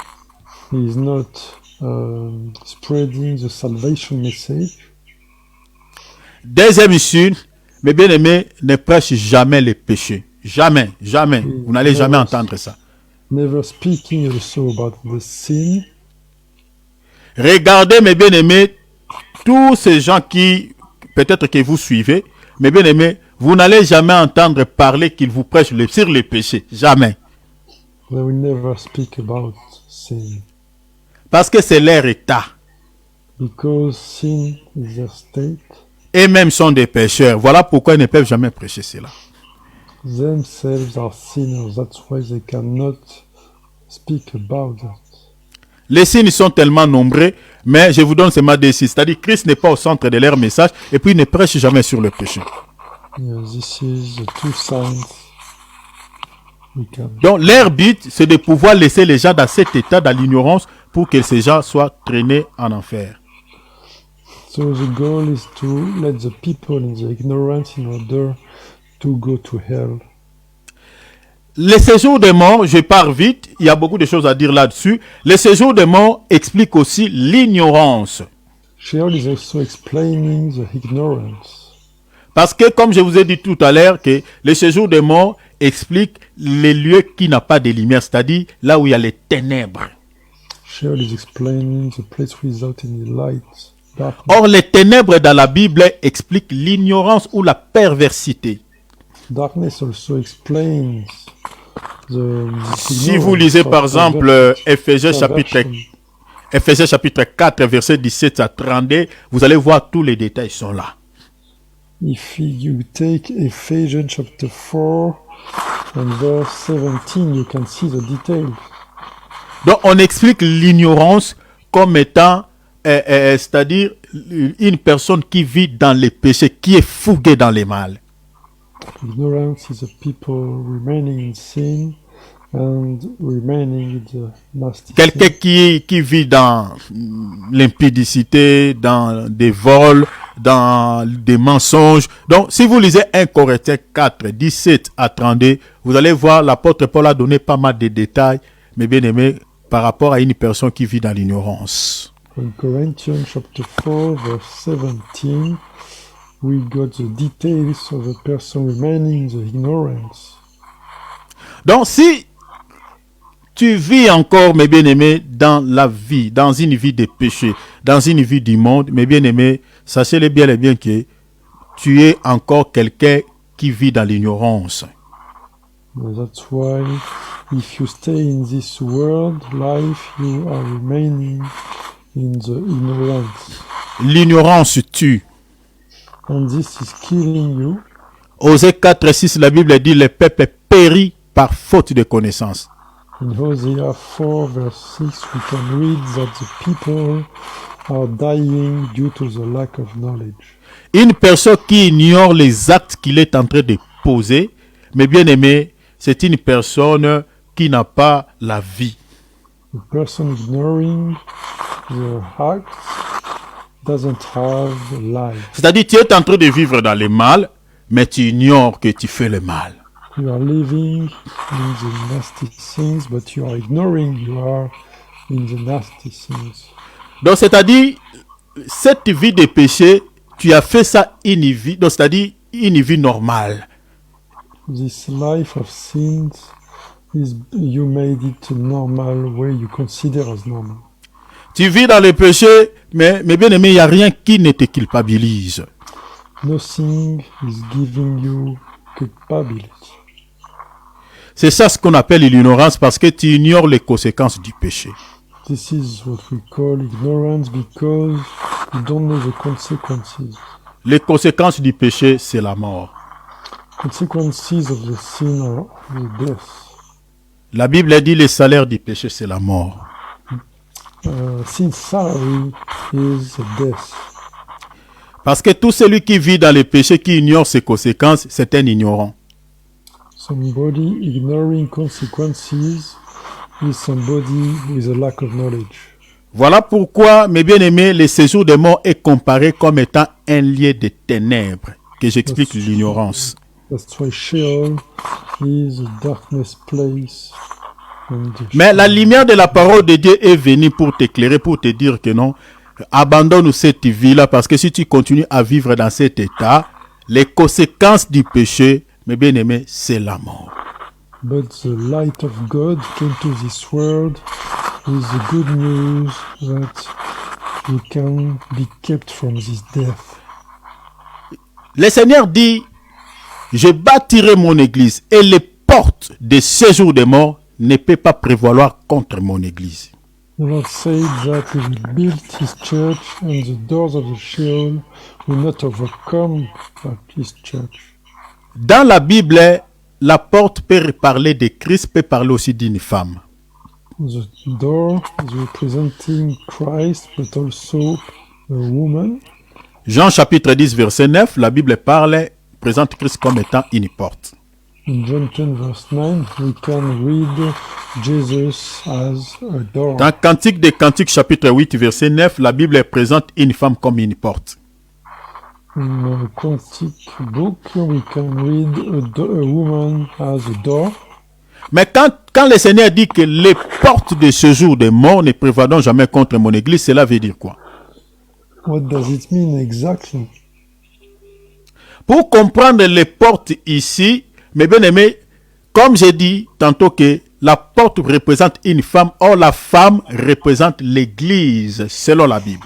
He is not spreading the salvation message. Deuxième signe, mes bien-aimés, ne prêche jamais les péchés. Jamais, jamais. Vous n'allez jamais entendre ça. Never speaking also about the sin. Regardez, mes bien-aimés, tous ces gens qui, peut-être que vous suivez, mes bien-aimés, vous n'allez jamais entendre parler qu'ils vous prêchent sur les péchés. Jamais. They will never speak about sin. Parce que c'est leur état. Because sin is their state. Eux-mêmes sont des pécheurs. Voilà pourquoi ils ne peuvent jamais prêcher cela. Themselves are sinners. That's why they cannot speak about that. Les signes sont tellement nombreux, mais je vous donne seulement des signes. C'est-à-dire que Christ n'est pas au centre de leur message et puis il ne prêche jamais sur le péché. Yeah, this is the two signs we can. Donc leur but, c'est de pouvoir laisser les gens dans cet état, dans l'ignorance, pour que ces gens soient traînés en enfer. So the goal is to let the people in the ignorance in order to go to hell. Le séjour des morts, je pars vite, il y a beaucoup de choses à dire là-dessus. Le séjour des morts explique aussi l'ignorance. Sheol is also explaining the ignorance. Parce que, comme je vous ai dit tout à l'heure, que le séjour des morts explique les lieux qui n'ont pas de lumière, c'est-à-dire là où il y a les ténèbres. Sheol is explaining the place without any light. Darkness. Or, les ténèbres dans la Bible expliquent l'ignorance ou la perversité. Darkness also explains the Si vous lisez par exemple Ephésiens chapitre 4, verset 17 à 32, vous allez voir tous les détails sont là. if you take Ephesians chapter 4 and verse 17, you can see the details. Donc on explique l'ignorance comme étant, c'est-à-dire une personne qui vit dans les péchés, qui est fouguée dans les mal. Ignorance is a people remaining in sin and remaining in the nasty Quelqu'un sin. qui vit dans l'impudicité, dans des vols, dans des mensonges. Donc, si vous lisez 1 Corinthiens 4, 17 à 32, vous allez voir, l'apôtre Paul a donné pas mal de détails, mais bien aimé, par rapport à une personne qui vit dans l'ignorance. In Corinthians chapter 4, verse 17, we got the details of a person remaining in the ignorance. Donc, si tu vis encore, mes bien-aimés, dans la vie, dans une vie de péché, dans une vie du monde, mes bien-aimés, sachez-le bien et bien que tu es encore quelqu'un qui vit dans l'ignorance. That's why if you stay in this world life, you are remaining in the ignorance. L'ignorance tue. And this is killing you. Osée 4, 6, la Bible dit, le peuple périt par faute de connaissance. In Hosea 4 verse 6 we can read that the people are dying due to the lack of knowledge. Une personne qui ignore les actes qu'il est en train de poser, mais bien aimé, c'est une personne qui n'a pas la vie. The person ignoring the acts doesn't have life. C'est-à-dire, tu es en train de vivre dans le mal, mais tu ignores que tu fais le mal. You are living in the nasty things, but you are ignoring you are in the nasty things. Donc, c'est-à-dire, cette vie de péché, tu as fait ça une vie, donc c'est-à-dire une vie normale. This life of sins is you made it a normal way you consider as normal. Tu vis dans le péché, mais bien aimé, il n'y a rien qui ne te culpabilise. Nothing is giving you culpability. C'est ça ce qu'on appelle l'ignorance parce que tu ignores les conséquences du péché. This is what we call ignorance because you don't know the consequences. Les conséquences du péché, c'est la mort. Consequences of the sin are the death. La Bible dit le salaire du péché, c'est la mort. Sin's salary is death. Parce que tout celui qui vit dans le péché, qui ignore ses conséquences, c'est un ignorant. Somebody ignoring consequences is somebody with a lack of knowledge. Voilà pourquoi, mes bien-aimés, le séjour des morts est comparé comme étant un lieu de ténèbres, que j'explique l'ignorance. That's why Sheol is a darkness place. Mais la lumière de la parole de Dieu est venue pour t'éclairer, pour te dire que non, abandonne cette vie-là, parce que si tu continues à vivre dans cet état, les conséquences du péché, mes bien-aimés, c'est la mort. But the light of God came to this world with the good news that you can be kept from this death. Le Seigneur dit, je bâtirai mon église et les portes des séjours des morts ne peuvent pas prévaloir contre mon église. The Lord said that He will build His church and the doors of the Sheol will not overcome His church. Dans la Bible, la porte peut parler de Christ, peut parler aussi d'une femme. The door is representing Christ, but also a woman. Jean chapitre 10, verset 9, la Bible présente Christ comme étant une porte. In John 10 verse 9, we can read Jesus as a door. Dans Cantique des Cantiques chapitre 8, verset 9, la Bible présente une femme comme une porte. In a Cantic book, we can read a woman as a door. Mais quand le Seigneur dit que les portes de ce jour des morts ne prévaudront jamais contre mon église, cela veut dire quoi? What does it mean exactly? Pour comprendre les portes ici, mes bien-aimés, comme j'ai dit tantôt que la porte représente une femme, or la femme représente l'église selon la Bible.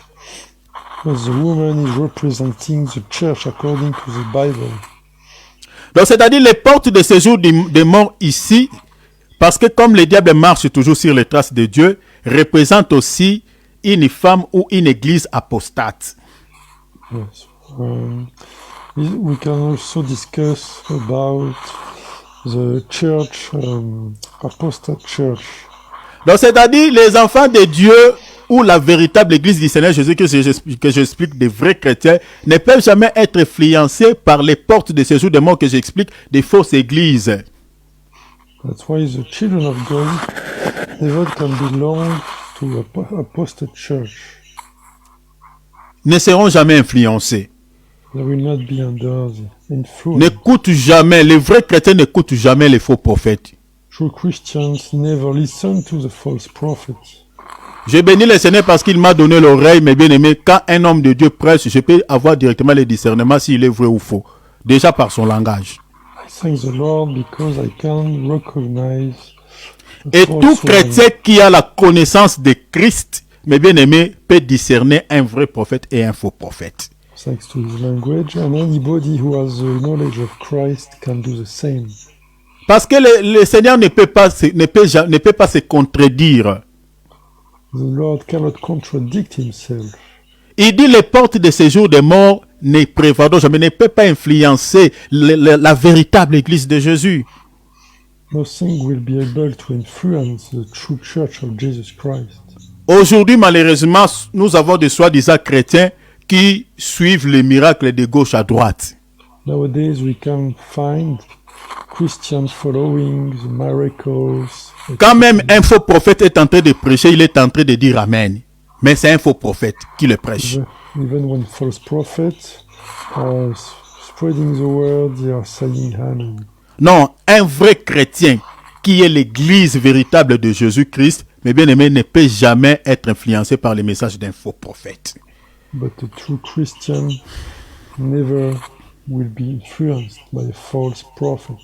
Because the woman is representing the church according to the Bible. Donc c'est-à-dire les portes de ce jour des morts ici, parce que comme le diable marche toujours sur les traces de Dieu, représente aussi une femme ou une église apostate. Yes. We can also discuss about the church, apostate church. Donc, c'est-à-dire les enfants de Dieu ou la véritable église du Seigneur Jésus que j'explique, des vrais chrétiens, ne peuvent jamais être influencés par les portes de séjour des morts que j'explique, des fausses églises. That's why the children of God never can belong to apostate church. Ne seront jamais influencés. They will not be under the influence. N'écoutent jamais, les vrais chrétiens n'écoutent jamais les faux prophètes. True Christians never listen to the false prophets. Je bénis le Seigneur parce qu'il m'a donné l'oreille, mes bien-aimés. Quand un homme de Dieu prêche, je peux avoir directement le discernement s'il est vrai ou faux. Déjà par son langage. I thank the Lord because I can recognize the Et false tout one. chrétien qui a la connaissance de Christ, mes bien-aimés, peut discerner un vrai prophète et un faux prophète. Thanks to his language, and anybody who has the knowledge of Christ can do the same. Parce que le Seigneur ne peut pas se contredire. The Lord cannot contradict himself. Il dit les portes de séjour des morts ne prévaudront jamais, ne peut pas influencer la véritable église de Jésus. Nothing will be able to influence the true church of Jesus Christ. Aujourd'hui, malheureusement, nous avons des soi-disant chrétiens qui suivent les miracles de gauche à droite. Nowadays, we can find Christians following the miracles. Quand même un faux prophète est en train de prêcher, il est en train de dire Amen. Mais c'est un faux prophète qui le prêche. Even when false prophets are spreading the word, they are saying Amen. Non, un vrai chrétien qui est l'église véritable de Jésus-Christ, mes bien-aimés, ne peut jamais être influencé par les messages d'un faux prophète. But the true Christian never will be influenced by false prophets.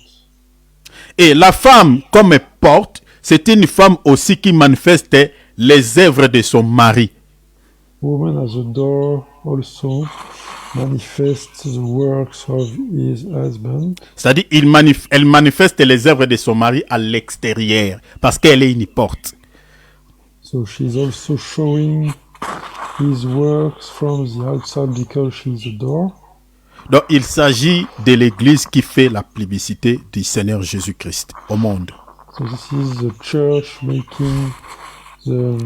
Et la femme, comme porte, c'est une femme aussi qui manifeste les œuvres de son mari. Woman as a door also manifests the works of his husband. C'est-à-dire, elle manifeste les œuvres de son mari à l'extérieur, parce qu'elle est une porte. So she's also showing his works from the outside because she's a door. Donc, il s'agit de l'église qui fait la publicité du Seigneur Jésus-Christ au monde. So this is the church making the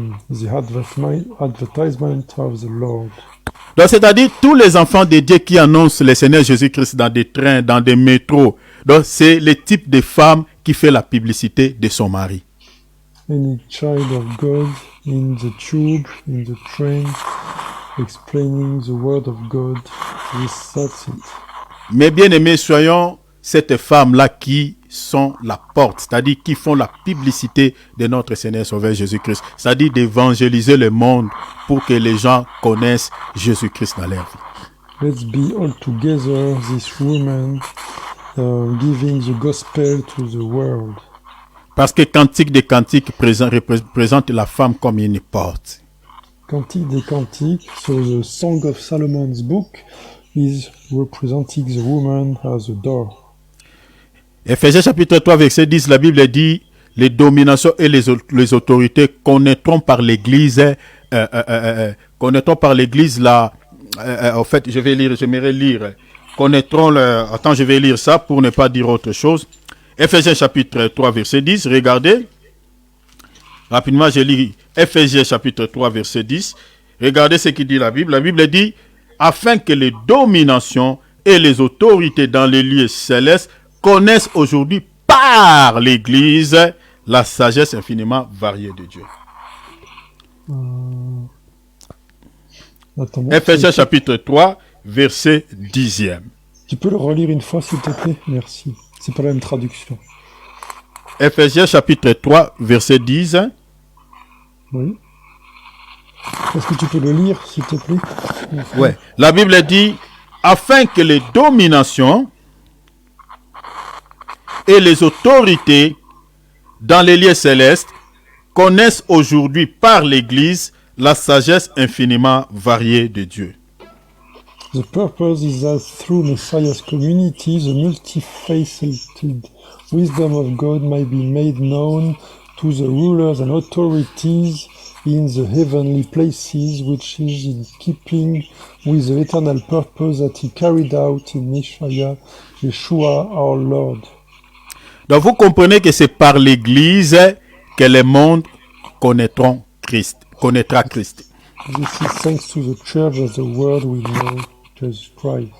advertisement of the Lord. Donc, c'est-à-dire tous les enfants de Dieu qui annoncent le Seigneur Jésus-Christ dans des trains, dans des métros. Donc, c'est le type de femme qui fait la publicité de son mari. Any child of God in the tube, in the train, explaining the word of God, that's it. Mais bien aimés, soyons cette femme-là qui sont la porte, c'est-à-dire qui font la publicité de notre Seigneur Sauveur Jésus-Christ, c'est-à-dire d'évangéliser le monde pour que les gens connaissent Jésus-Christ dans leur vie. Let's be all together, this woman, giving the gospel to the world. Parce que Cantique des Cantiques représente la femme comme une porte. Cantique des Cantiques, so the Song of Solomon's book is representing the woman as a door. Éphésiens chapitre 3 verset 10, la Bible dit les dominations et les autorités connaîtront par l'Église, en fait, j'aimerais lire, connaîtront attends, je vais lire ça pour ne pas dire autre chose. Éphésiens chapitre 3 verset 10, regardez, rapidement je lis Éphésiens chapitre 3 verset 10, regardez ce qu'il dit la Bible dit, afin que les dominations et les autorités dans les lieux célestes connaissent aujourd'hui par l'Église la sagesse infiniment variée de Dieu. Éphésiens chapitre 3, verset 10e. Tu peux le relire une fois, s'il te plaît? Merci. C'est pas la même traduction. Éphésiens chapitre 3, verset 10. Oui. Est-ce que tu peux le lire, s'il te plaît? Ouais. La Bible dit, afin que les dominations et les autorités dans les lieux célestes connaissent aujourd'hui par l'Église la sagesse infiniment variée de Dieu. The purpose is that through Messiah's community, the multifaceted wisdom of God might be made known to the rulers and authorities in the heavenly places, which is in keeping with the eternal purpose that he carried out in Messiah, Yeshua our Lord. Donc vous comprenez que c'est par l'Église que le monde connaîtra Christ. This is thanks to the church that the world will know Jesus Christ.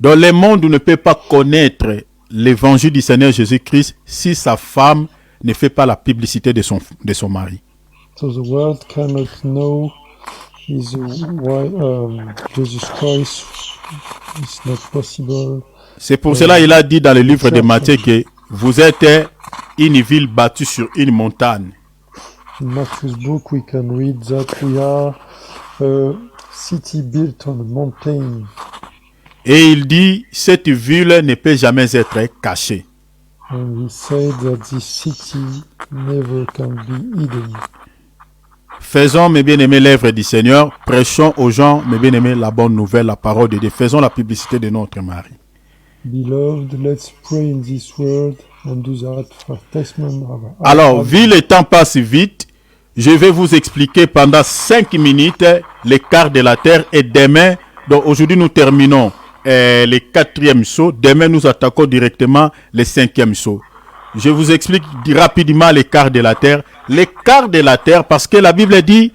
Donc le monde ne peut pas connaître l'évangile du Seigneur Jésus-Christ si sa femme ne fait pas la publicité de son mari. So the world cannot know is why Jesus Christ is not possible. C'est pour cela qu'il a dit dans le livre de Matthieu que vous êtes une ville bâtie sur une montagne. In Matthew's book we can read that we are a city built on a mountain. Et il dit, cette ville ne peut jamais être cachée. And he said that this city never can be hidden. Faisons, mes bien-aimés, l'œuvre du Seigneur. Prêchons aux gens, mes bien-aimés, la bonne nouvelle, la parole de Dieu. Faisons la publicité de notre mari. Beloved, let's pray in this world and do the advertisement of our Alors, vu le temps passe vite, je vais vous expliquer pendant 5 minutes l'écart de la terre et demain, donc aujourd'hui nous terminons le 4e saut, demain nous attaquons directement le 5e saut. Je vous explique rapidement l'écart de la terre. L'écart de la terre, parce que la Bible dit,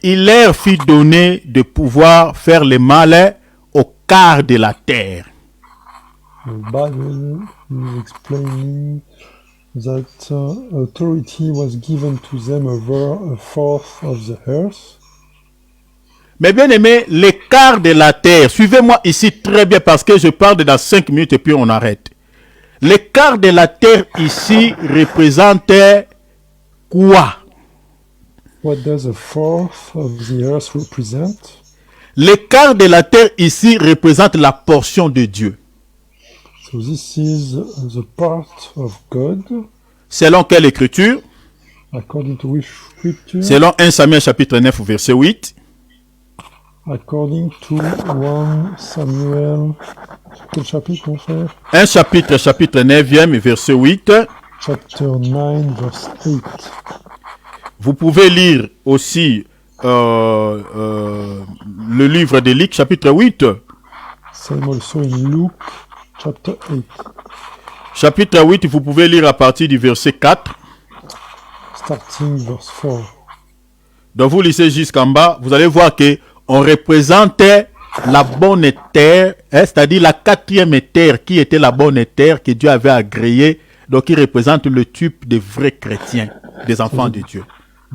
il leur fut donné de pouvoir faire le mal au quart de la terre. The Bible is explaining that authority was given to them over a fourth of the earth. Mais bien aimé, l'écart de la terre, suivez-moi ici très bien parce que je parle dans 5 minutes et puis on arrête. L'écart de la terre ici représente quoi? What does a fourth of the earth represent? L'écart de la terre ici représente la portion de Dieu. So this is the part of God. Selon quelle écriture? According to which scripture? Selon 1 Samuel chapitre 9 verset 8. According to 1 Samuel, quel chapitre mon frère? 1 chapitre 9e verset 8. Chapter 9 verse 8. Vous pouvez lire aussi le livre de Luc chapitre 8. Same also in Luke chapter 8. Chapitre 8, vous pouvez lire à partir du verset 4. Starting verse 4. Donc vous lisez jusqu'en bas, vous allez voir que on représentait la bonne terre, c'est-à-dire la 4e terre qui était la bonne terre que Dieu avait agréée, donc qui représente le type des vrais chrétiens, des enfants de Dieu.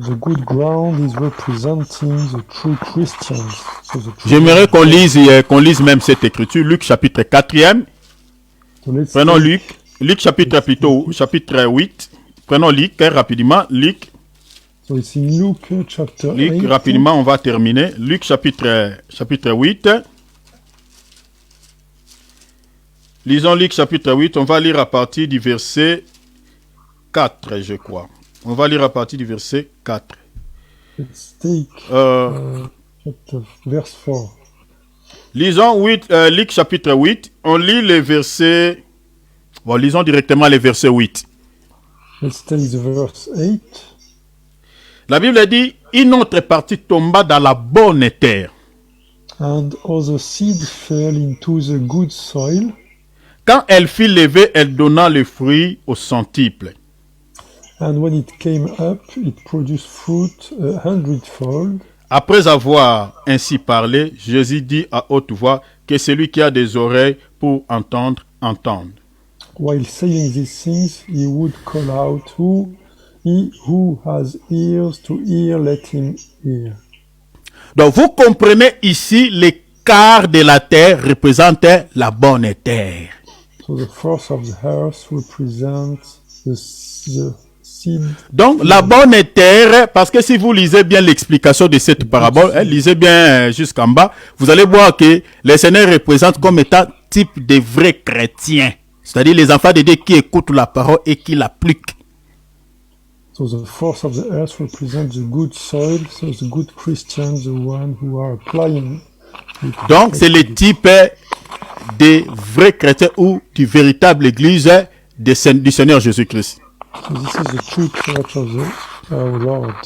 The good ground is representing the true Christians. So the true J'aimerais qu'on lise même cette écriture, Luc chapitre 4e. So let's Prenons take Luc chapitre 8. Prenons Luc rapidement, Luc So it's in Luke chapter 8. rapidement, on va terminer. Luc chapitre 8. Lisons Luc chapitre 8, on va lire à partir du verset 4, je crois. On va lire à partir du verset 4. Let's take chapter verse 4. Lisons Luc chapitre 8, on lit les versets... Bon, lisons directement les versets 8. Let's take the verse 8. La Bible dit, une autre partie tomba dans la bonne terre. And other seed fell into the good soil. Quand elle fut levée, elle donna le fruit au centuple. And when it came up, it produced fruit 100-fold. Après avoir ainsi parlé, Jésus dit à haute voix que celui qui a des oreilles pour entendre, entende. While saying these things, he would call out, He who has ears to hear, let him hear. Donc vous comprenez ici, l'écart de la terre représente la bonne terre. So the force of the earth represents the seed. Donc la bonne terre, parce que si vous lisez bien l'explication de cette parabole, lisez bien jusqu'en bas, vous allez voir que le Seigneur représente comme étant type de vrais chrétiens. C'est-à-dire les enfants de Dieu qui écoutent la parole et qui l'appliquent. So the force of the earth represents the good soil, so the good Christians, the one who are applying. Donc c'est le type des vrais chrétiens ou du véritable église du Seigneur Jésus-Christ. So this is the true church of our Lord.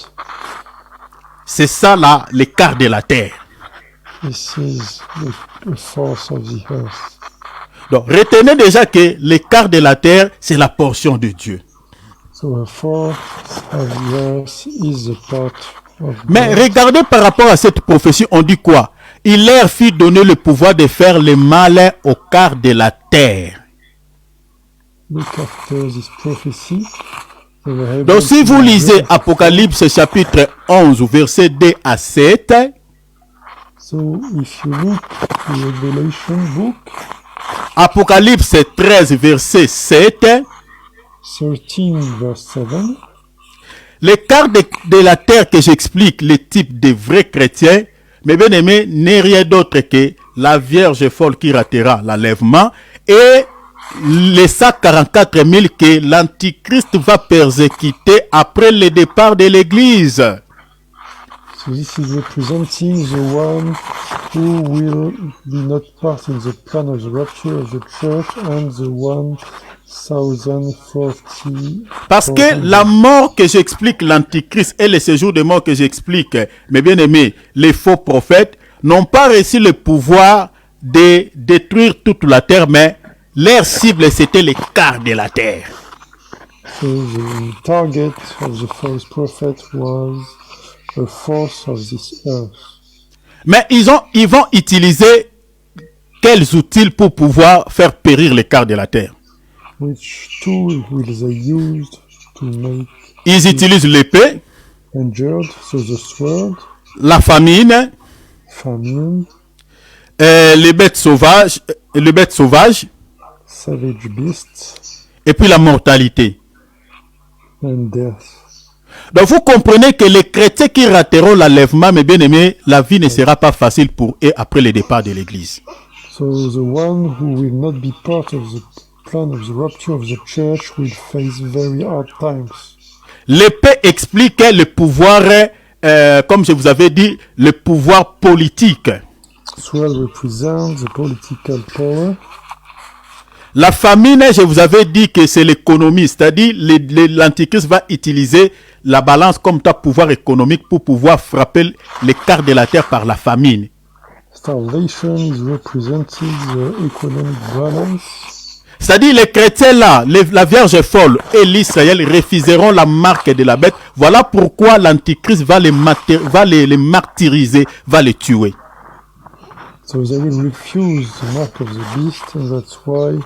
C'est ça là, l'écart de la terre. This is the force of the earth. Donc, retenez déjà que l'écart de la terre, c'est la portion de Dieu. So the force of the earth is the part of Mais God. regardez par rapport à cette prophétie, on dit quoi? Il leur fit donner le pouvoir de faire le mal au quart de la terre. Look after this prophecy. They were able Donc, si to vous lisez do- Apocalypse chapitre 11, verset 2 à 7, So if you look at the Revelation book, Apocalypse 13, verset 7, 13 verse 7, l'écart de la terre que j'explique, le type de vrais chrétiens, mais bien aimé, n'est rien d'autre que la Vierge folle qui ratera l'enlèvement et les 144 000 que l'Antichrist va persécuter après le départ de l'Église. so this is representing the one who will be not part in the plan of the rapture of the church and the 1040. Parce que la mort que j'explique, l'Antichrist, et le séjour de mort que j'explique, mes bien-aimés, les faux prophètes, n'ont pas reçu le pouvoir de détruire toute la terre, mais leur cible, c'était les quarts de la terre. So the target of the false prophet was the force of this earth. Mais ils vont utiliser quels outils pour pouvoir faire périr les quarts de la terre? Which tool will they use to make Ils utilisent l'épée, injured? So the sword, la famine, famine, les bêtes sauvages, savage beasts, et puis la mortalité. and death. Donc vous comprenez que les chrétiens qui rateront l'enlèvement, mes bien-aimés, la vie ne sera pas facile pour eux après le départ de l'église. So the one who will not be part of the plan of the rapture of the church will face very hard times. L'épée explique le pouvoir, comme je vous avais dit, le pouvoir politique. Sword represents the political power. La famine, je vous avais dit que c'est l'économie, c'est-à-dire l'Antichrist va utiliser la balance comme un pouvoir économique pour pouvoir frapper les quarts de la terre par la famine. Starvation is representing the economic balance. C'est-à-dire les chrétiens là, la Vierge folle et l'Israël refuseront la marque de la bête. Voilà pourquoi l'Antichrist va les martyriser, va les tuer. So they will refuse the mark of the beast, and that's why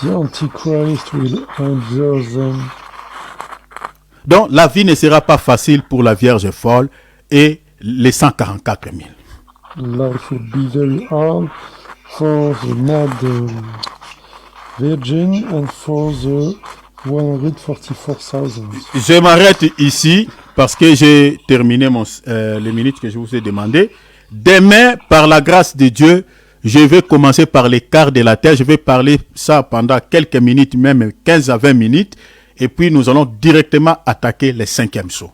the Antichrist will injure them. Donc la vie ne sera pas facile pour la Vierge folle et les 144 000. Life will be very hard for the mad virgin and for the 144,000. Je m'arrête ici parce que j'ai terminé les minutes que je vous ai demandé. Demain, par la grâce de Dieu, je vais commencer par les quarts de la terre. Je vais parler ça pendant quelques minutes, même 15 à 20 minutes. Et puis, nous allons directement attaquer les 5e sceaux.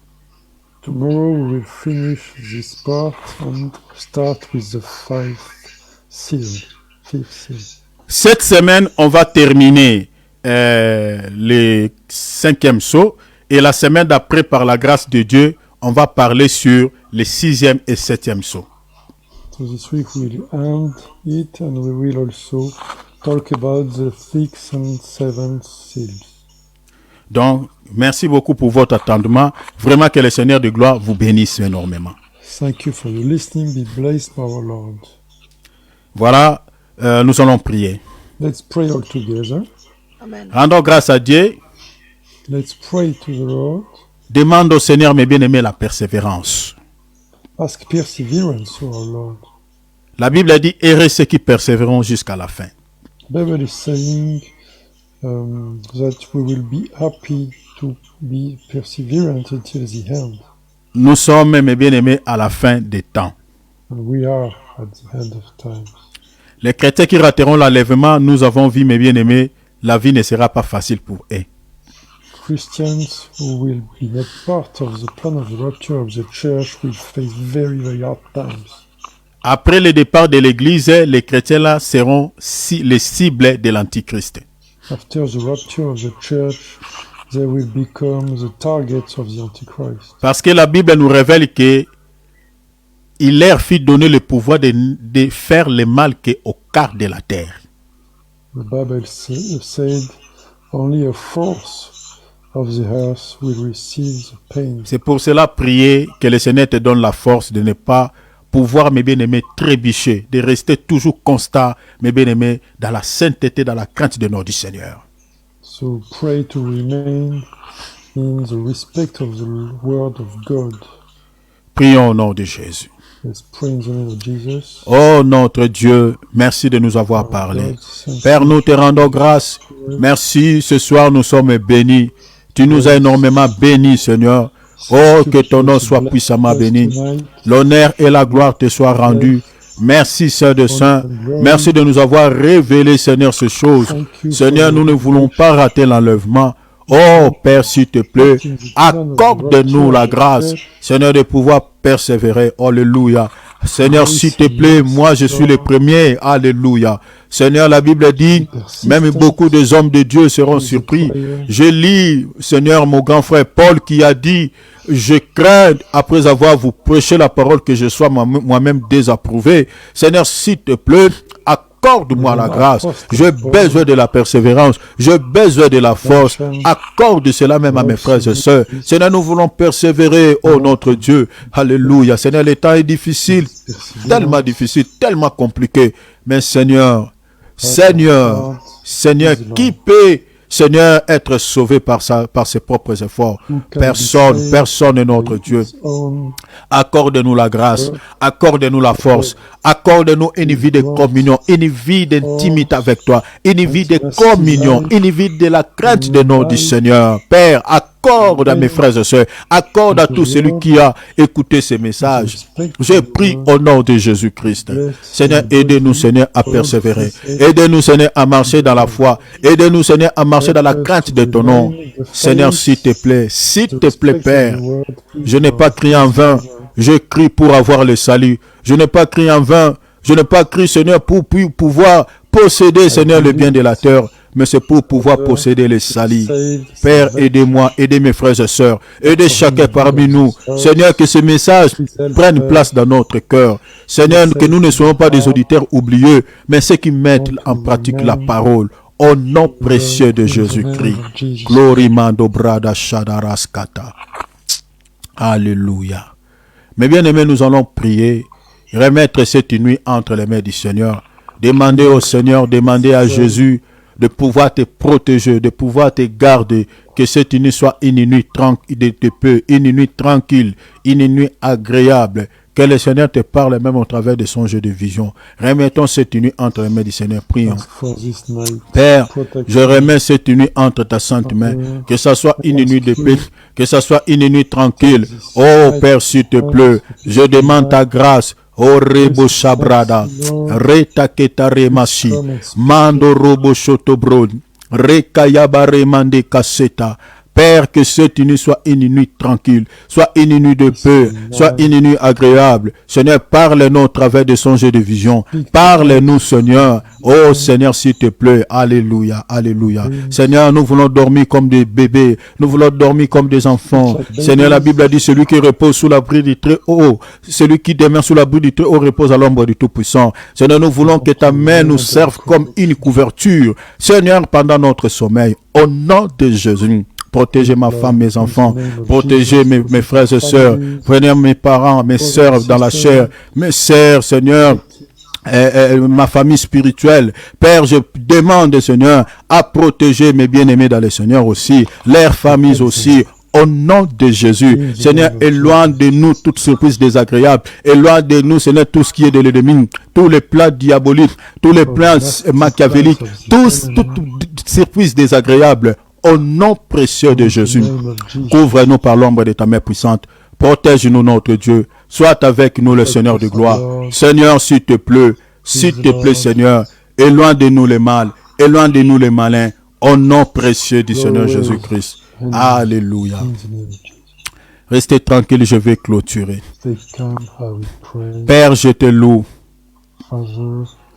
Tomorrow we will finish this part and start with the fifth seal. Cette semaine, on va terminer les 5e sceaux. Et la semaine d'après, par la grâce de Dieu, on va parler sur les 6e et 7e sceaux. So this week we'll end it and we will also talk about the 6th and 7th seals. Donc, merci beaucoup pour votre attendement. Vraiment que le Seigneur de gloire vous bénisse énormément. Thank you for your listening. Be blessed by our Lord. Voilà, nous allons prier. Let's pray all together. Amen. Rendons grâce à Dieu. Let's pray to the Lord. Demande au Seigneur, mes bien-aimés, la persévérance. Ask perseverance, O our Lord. La Bible a dit, heureux ceux qui persévéreront jusqu'à la fin. Bible is saying that we will be happy to be perseverant until the end. Nous sommes, mes bien-aimés, à la fin des temps. And we are at the end of time. Les chrétiens qui rateront l'enlèvement, nous avons vu, mes bien-aimés, la vie ne sera pas facile pour eux. Christians who will be not part of the plan of the rapture of the church will face very, very hard times. Après le départ de l'église, les chrétiens là seront les cibles de l'Antichrist. After the rapture of the church, they will become the targets of the Antichrist. Parce que la Bible nous révèle que il leur fit donner le pouvoir de faire le mal qu'au quart de la terre. The Bible said, only a fourth of the earth will receive the pain. C'est pour cela, prier que le Seigneur te donne la force de ne pas pouvoir, mes bien-aimés, trébucher, de rester toujours constant, mes bien-aimés, dans la sainteté, dans la crainte de notre Seigneur. So pray to remain in the respect of the word of God. Prions au nom de Jésus. Let's pray in the name of Jesus. Oh notre Dieu, merci de nous avoir parlé. Père, nous te rendons grâce. Merci, ce soir nous sommes bénis. Tu nous as énormément bénis, Seigneur. Oh, que ton nom soit puissamment béni. L'honneur et la gloire te soient rendus. Merci, Seigneur de Saints. Merci de nous avoir révélé, Seigneur, ces choses. Seigneur, nous ne voulons pas rater l'enlèvement. Oh, Père, s'il te plaît, accorde-nous la grâce, Seigneur, de pouvoir persévérer. Alléluia. Seigneur, s'il te plaît, moi je suis le premier. Alléluia. Seigneur, la Bible dit, même beaucoup des hommes de Dieu seront surpris. Je lis, Seigneur, mon grand frère Paul qui a dit, je crains, après avoir vous prêché la parole, que je sois moi-même désapprouvé. Seigneur, s'il te plaît, accorde-moi la grâce. J'ai besoin de la persévérance. J'ai besoin de la force. Accorde cela même à mes frères et sœurs. Seigneur, nous voulons persévérer, oh notre Dieu. Alléluia. Seigneur, le temps est difficile, tellement compliqué. Mais Seigneur, qui peut, Seigneur, être sauvé par ses propres efforts? Personne n'est notre Dieu. Accorde-nous la grâce, accorde-nous la force, accorde-nous une vie de communion, une vie d'intimité avec toi, une vie de communion, une vie de la crainte de notre Seigneur. Père, accorde à mes frères et sœurs, accorde à tout celui qui a écouté ces messages. Je prie au nom de Jésus-Christ. Seigneur, aidez-nous, Seigneur, à persévérer. Aidez-nous, Seigneur, à marcher dans la foi. Aidez-nous, Seigneur, à marcher dans la crainte de ton nom. Seigneur, s'il te plaît, Père, je n'ai pas crié en vain. Je crie pour avoir le salut. Je n'ai pas crié en vain. Je n'ai pas crié, Seigneur, pour pouvoir posséder, Seigneur, le bien de la terre. Mais c'est pour pouvoir posséder le salut. Père, aidez-moi, aidez mes frères et sœurs, aidez chacun parmi nous. Seigneur, que ce message prenne place dans notre cœur. Seigneur, que nous ne soyons pas des auditeurs oublieux, mais ceux qui mettent en pratique la parole. Au nom précieux de Jésus-Christ. Glorimando brada shadaraskata. Alléluia. Mais bien aimés, nous allons prier, remettre cette nuit entre les mains du Seigneur. Demander au Seigneur, demander à Jésus de pouvoir te protéger, de pouvoir te garder, que cette nuit soit une nuit tranquille, une nuit tranquille, une nuit agréable, que le Seigneur te parle même au travers de son jeu de vision. Remettons cette nuit entre les mains du Seigneur, prions. Père, je remets cette nuit entre ta sainte main, que ce soit une nuit de paix, que ce soit une nuit tranquille. Oh Père, s'il te plaît, je demande ta grâce. O rebo shabrada, reta ketare mashi, mando robo shotobron, rekayabare mande kaseta. Père, que cette nuit soit une nuit tranquille, soit une nuit de paix, soit une nuit agréable. Seigneur, parle-nous au travers de son jeu de vision. Parle-nous, Seigneur. Oh Seigneur, s'il te plaît. Alléluia, alléluia. Seigneur, nous voulons dormir comme des bébés. Nous voulons dormir comme des enfants. Seigneur, la Bible a dit, celui qui repose sous l'abri du Très-Haut, celui qui demeure sous l'abri du Très-Haut repose à l'ombre du Tout-Puissant. Seigneur, nous voulons que ta main nous serve comme une couverture. Seigneur, pendant notre sommeil, au nom de Jésus. Protégez ma femme, mes enfants. Protégez mes frères et sœurs. Prenez mes parents, mes sœurs dans la chair. Mes sœurs, Seigneur. Ma famille spirituelle. Père, je demande, Seigneur, à protéger mes bien-aimés dans le Seigneur aussi. Leurs familles aussi. Au nom de Jésus, Seigneur, éloigne de nous toute surprise désagréable. Éloigne de nous, Seigneur, tout ce qui est de l'ennemi, tous les plans diaboliques, tous les plans machiavéliques, toute surprise désagréable. Au nom précieux de Jésus, couvre-nous par l'ombre de ta main puissante. Protège-nous, notre Dieu. Sois avec nous, le Seigneur de gloire. Seigneur, s'il te plaît, Seigneur, éloigne de nous le mal, éloigne de nous les malins. Au nom précieux du Seigneur Jésus-Christ. Alléluia. Restez tranquille, je vais clôturer. Père, je te loue.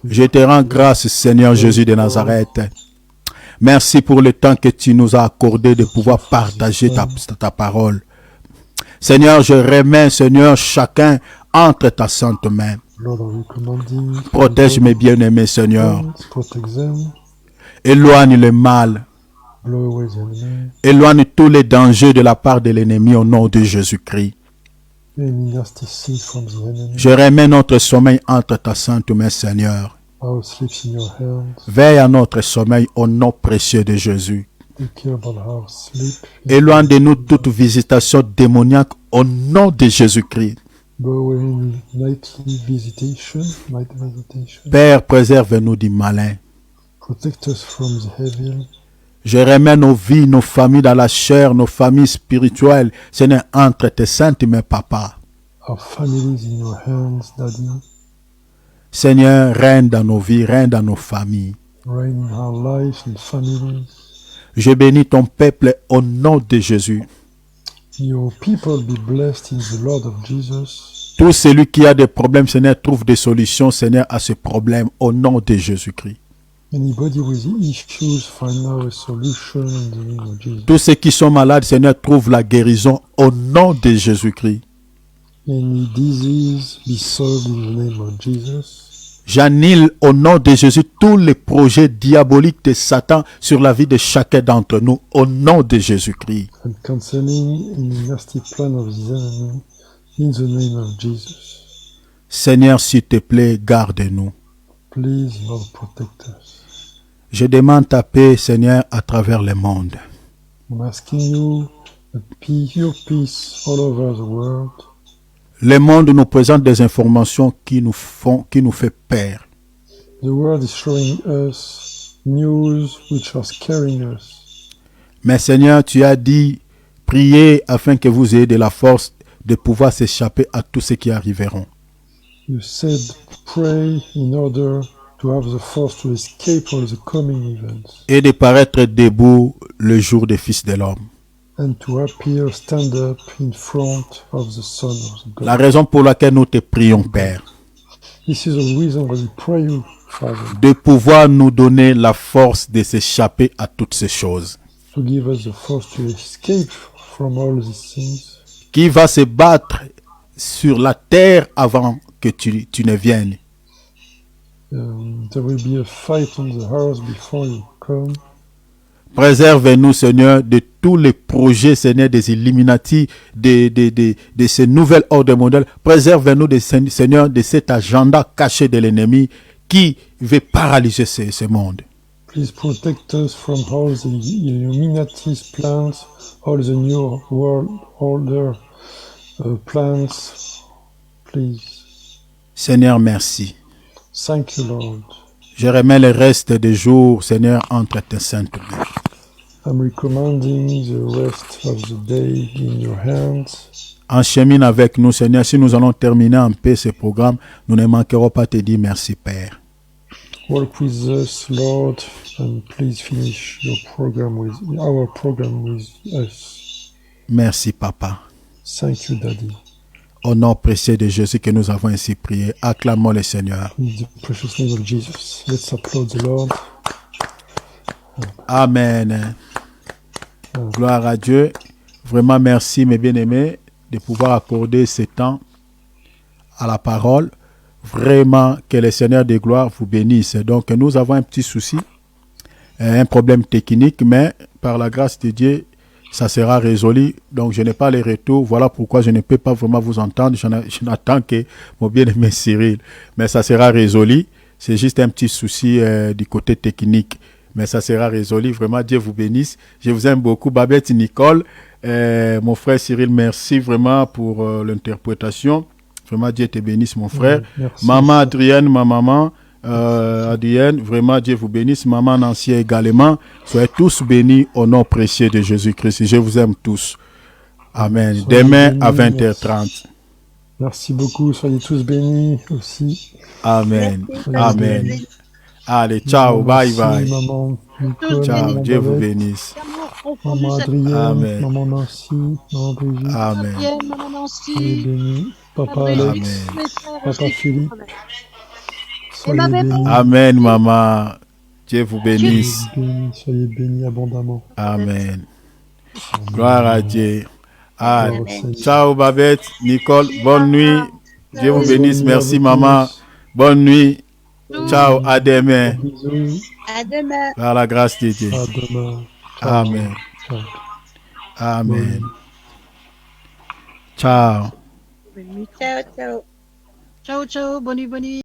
Je te rends grâce, Seigneur Jésus de Nazareth. Merci pour le temps que tu nous as accordé de pouvoir partager ta parole. Seigneur, je remets, Seigneur, chacun entre ta sainte main. Lord, I recommend thee. Protège mes bien-aimés, Seigneur. Protect them. Éloigne le mal. Blow away the enemy. Éloigne tous les dangers de la part de l'ennemi au nom de Jésus-Christ. Any nasty seed from the enemy. Je remets notre sommeil entre ta sainte main, Seigneur. Our sleeps in your hands. Veille à notre sommeil au nom précieux de Jésus. Take care about our sleep. Éloigne de nous toute visitation démoniaque au nom de Jésus-Christ. Blow away any nightly visitation. Night visitation. Père, préserve-nous du malin. Protect us from the evil. Je remets nos vies, nos familles dans la chair, nos familles spirituelles, Seigneur, entre tes saintes mains, Papa. Our families in your hands, Daddy. Seigneur, règne dans nos vies, règne dans nos familles. Reign in our lives and families. Je bénis ton peuple au nom de Jésus. Your people be blessed in the Lord of Jesus. Tout celui qui a des problèmes, Seigneur, trouve des solutions, Seigneur, à ce problème au nom de Jésus-Christ. Anybody with issues find now a solution in the name of Jesus. Tous ceux qui sont malades, Seigneur, trouvent la guérison au nom de Jésus-Christ. Any disease be solved in the name of Jesus. J'annule au nom de Jésus tous les projets diaboliques de Satan sur la vie de chacun d'entre nous au nom de Jésus-Christ. And cancelling any nasty plan of the enemy in the name of Jesus. Seigneur, s'il te plaît, garde-nous. Please, Lord, protect us. Je demande ta paix, Seigneur, à travers le monde. I'm asking you your peace all over the world. Le monde nous présente des informations qui nous fait peur. The world is showing us news which are scaring us. Mais Seigneur, tu as dit, priez afin que vous ayez de la force de pouvoir s'échapper à tout ce qui arriveront. You said, pray in order to have the force to escape all the coming events. Et de paraître debout le jour des fils de l'homme. And to appear, stand up in front of the Son of God. La raison pour laquelle nous te prions, Père, This is the reason why we pray you, Father, de pouvoir nous donner la force de s'échapper à toutes ces choses. to give us the force to escape from all these things. Qui va se battre sur la terre avant que tu ne viennes. There will be a fight on the earth before you come. Préserve-nous, Seigneur, de tous les projets, Seigneur, des Illuminati, de ces nouvelles ordres mondiales. Préserve-nous, Seigneur, de cet agenda caché de l'ennemi qui veut paralyser ce monde. Please protect us from all the Illuminati's plans, all the new world order plans. Please. Seigneur, merci. Thank you, Lord. Je remets le reste des jours, Seigneur, entre tes saintes mains. I'm recommending the rest of the day in your hands. Enchemine avec nous, Seigneur. Si nous allons terminer en paix ce programme, nous ne manquerons pas de te dire merci, Père. Work with us, Lord, and please finish our program with us. Merci, Papa. Thank you, Daddy. Au nom précieux de Jésus que nous avons ainsi prié, acclamons le Seigneur. In the precious name of Jesus, let's applaud the Lord. Amen. Gloire à Dieu. Vraiment merci, mes bien-aimés, de pouvoir accorder ce temps à la parole. Vraiment que le Seigneur de gloire vous bénisse. Donc nous avons un petit souci, un problème technique, mais par la grâce de Dieu, ça sera résolu. Donc je n'ai pas les retours. Voilà pourquoi je ne peux pas vraiment vous entendre. Je n'attends que mon bien-aimé Cyril. Mais ça sera résolu. C'est juste un petit souci du côté technique. Mais ça sera résolu. Vraiment, Dieu vous bénisse. Je vous aime beaucoup. Babette, Nicole, mon frère Cyril, merci vraiment pour l'interprétation. Vraiment, Dieu te bénisse, mon frère. Merci. Maman Adrienne, ma maman Adrienne, vraiment, Dieu vous bénisse. Maman Nancy également. Soyez tous bénis au nom précieux de Jésus-Christ. Je vous aime tous. Amen. Soyez Demain bénis, à 20h30. Merci beaucoup. Soyez tous bénis aussi. Amen. Soyez Amen. bénis. Allez, ciao, bye bye. Maman Nicole, Ciao, maman Dieu vous Babette, bénisse. maman Adrienne, Amen. maman Nancy, maman Brigitte. Amen. Maman Nancy, Soyez bénis. Papa Amen. Alex, Amen. Papa Philippe. Soyez ma bébé. bénis. Amen, maman. Dieu vous bénisse. Soyez bénis abondamment. Amen. Gloire à Dieu. Ah, Gloire au Seigneur. ciao, Babette, Nicole. Bonne nuit. Dieu vous Ciao. bénisse. Bonne nuit à Merci, vous maman. tous. Bonne nuit. Bisous. Ciao. À demain. Bisous. À demain. Par la grâce de Dieu. À demain. Ciao. Amen. Ciao. Amen. Bonne Ciao. Ciao, ciao. Ciao, ciao. Bonne nuit, bonne nuit.